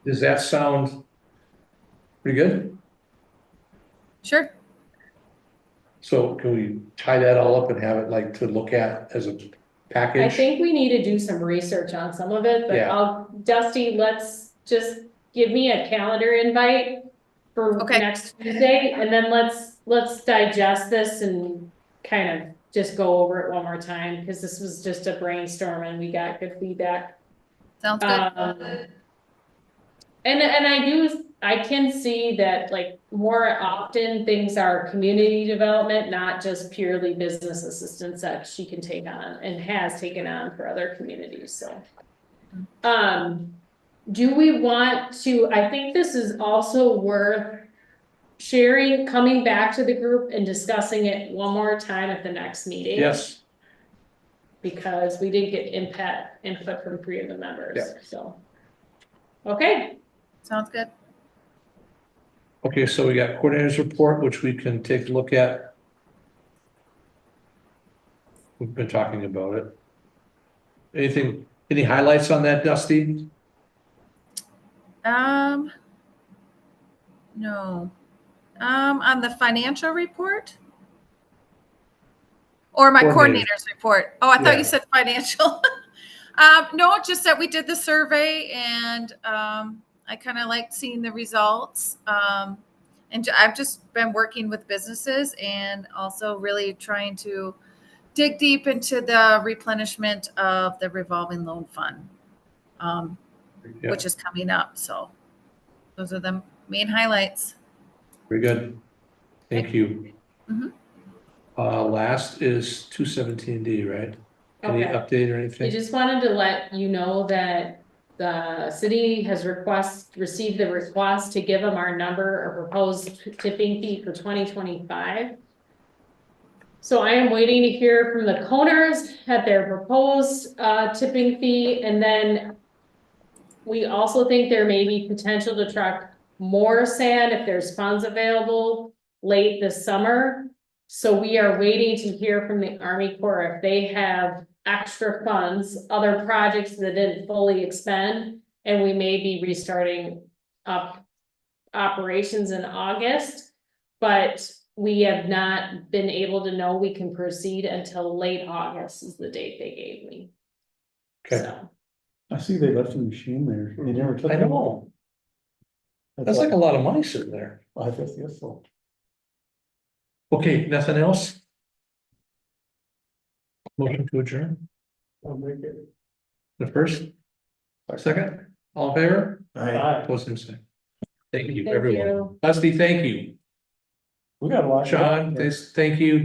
Does that sound pretty good? sure. So can we tie that all up and have it like to look at as a package? I think we need to do some research on some of it, but Yeah. Dusty, let's just give me a calendar invite for Okay. next Tuesday, and then let's digest this and kind of just go over it one more time, because this was just a brainstorm and we got good feedback. Sounds good. And I can see that like more often things are community development, not just purely business assistance that she can take on and has taken on for other communities, so. Do we want to, I think this is also worth sharing, coming back to the group and discussing it one more time at the next meeting. Yes, Because we did get input from 3 of the members, Yeah. so. Okay, Sounds good. okay, so we got coordinators report, which we can take a look at. We've been talking about it. Any highlights on that, Dusty? No. On the financial report? Or my Coordinators. coordinator's report? Oh, I thought Yeah. you said financial. No, just that we did the survey and, I kind of liked seeing the results. And I've just been working with businesses and also really trying to dig deep into the replenishment of the revolving loan fund. Yeah. Which is coming up. So those are the main highlights. Very good. Thank you. Mhm. Last is 217D, right? Any Okay. update or I anything? just wanted to let you know that the city has received the request to give them our number or proposed tipping fee for 2025. So I am waiting to hear from the Coners at their proposed tipping fee, and then we also think there may be potential to truck more sand if there's funds available late this summer. So we are waiting to hear from the Army Corps if they have extra funds, other projects that didn't fully expend, and we may be restarting up operations in August. But we have not been able to know we can proceed until late August is the date they gave me. Okay, So, I see they left a machine there. They never took I it. know, that's like a lot of money sitting there. I guess, yes, so. Okay, nothing else? Motion to adjourn, I'll make it. the first, second, all in favor? I, Post same sign. Thank you, thank everyone. you. Leslie, thank you. We got a lot. Sean, thank you.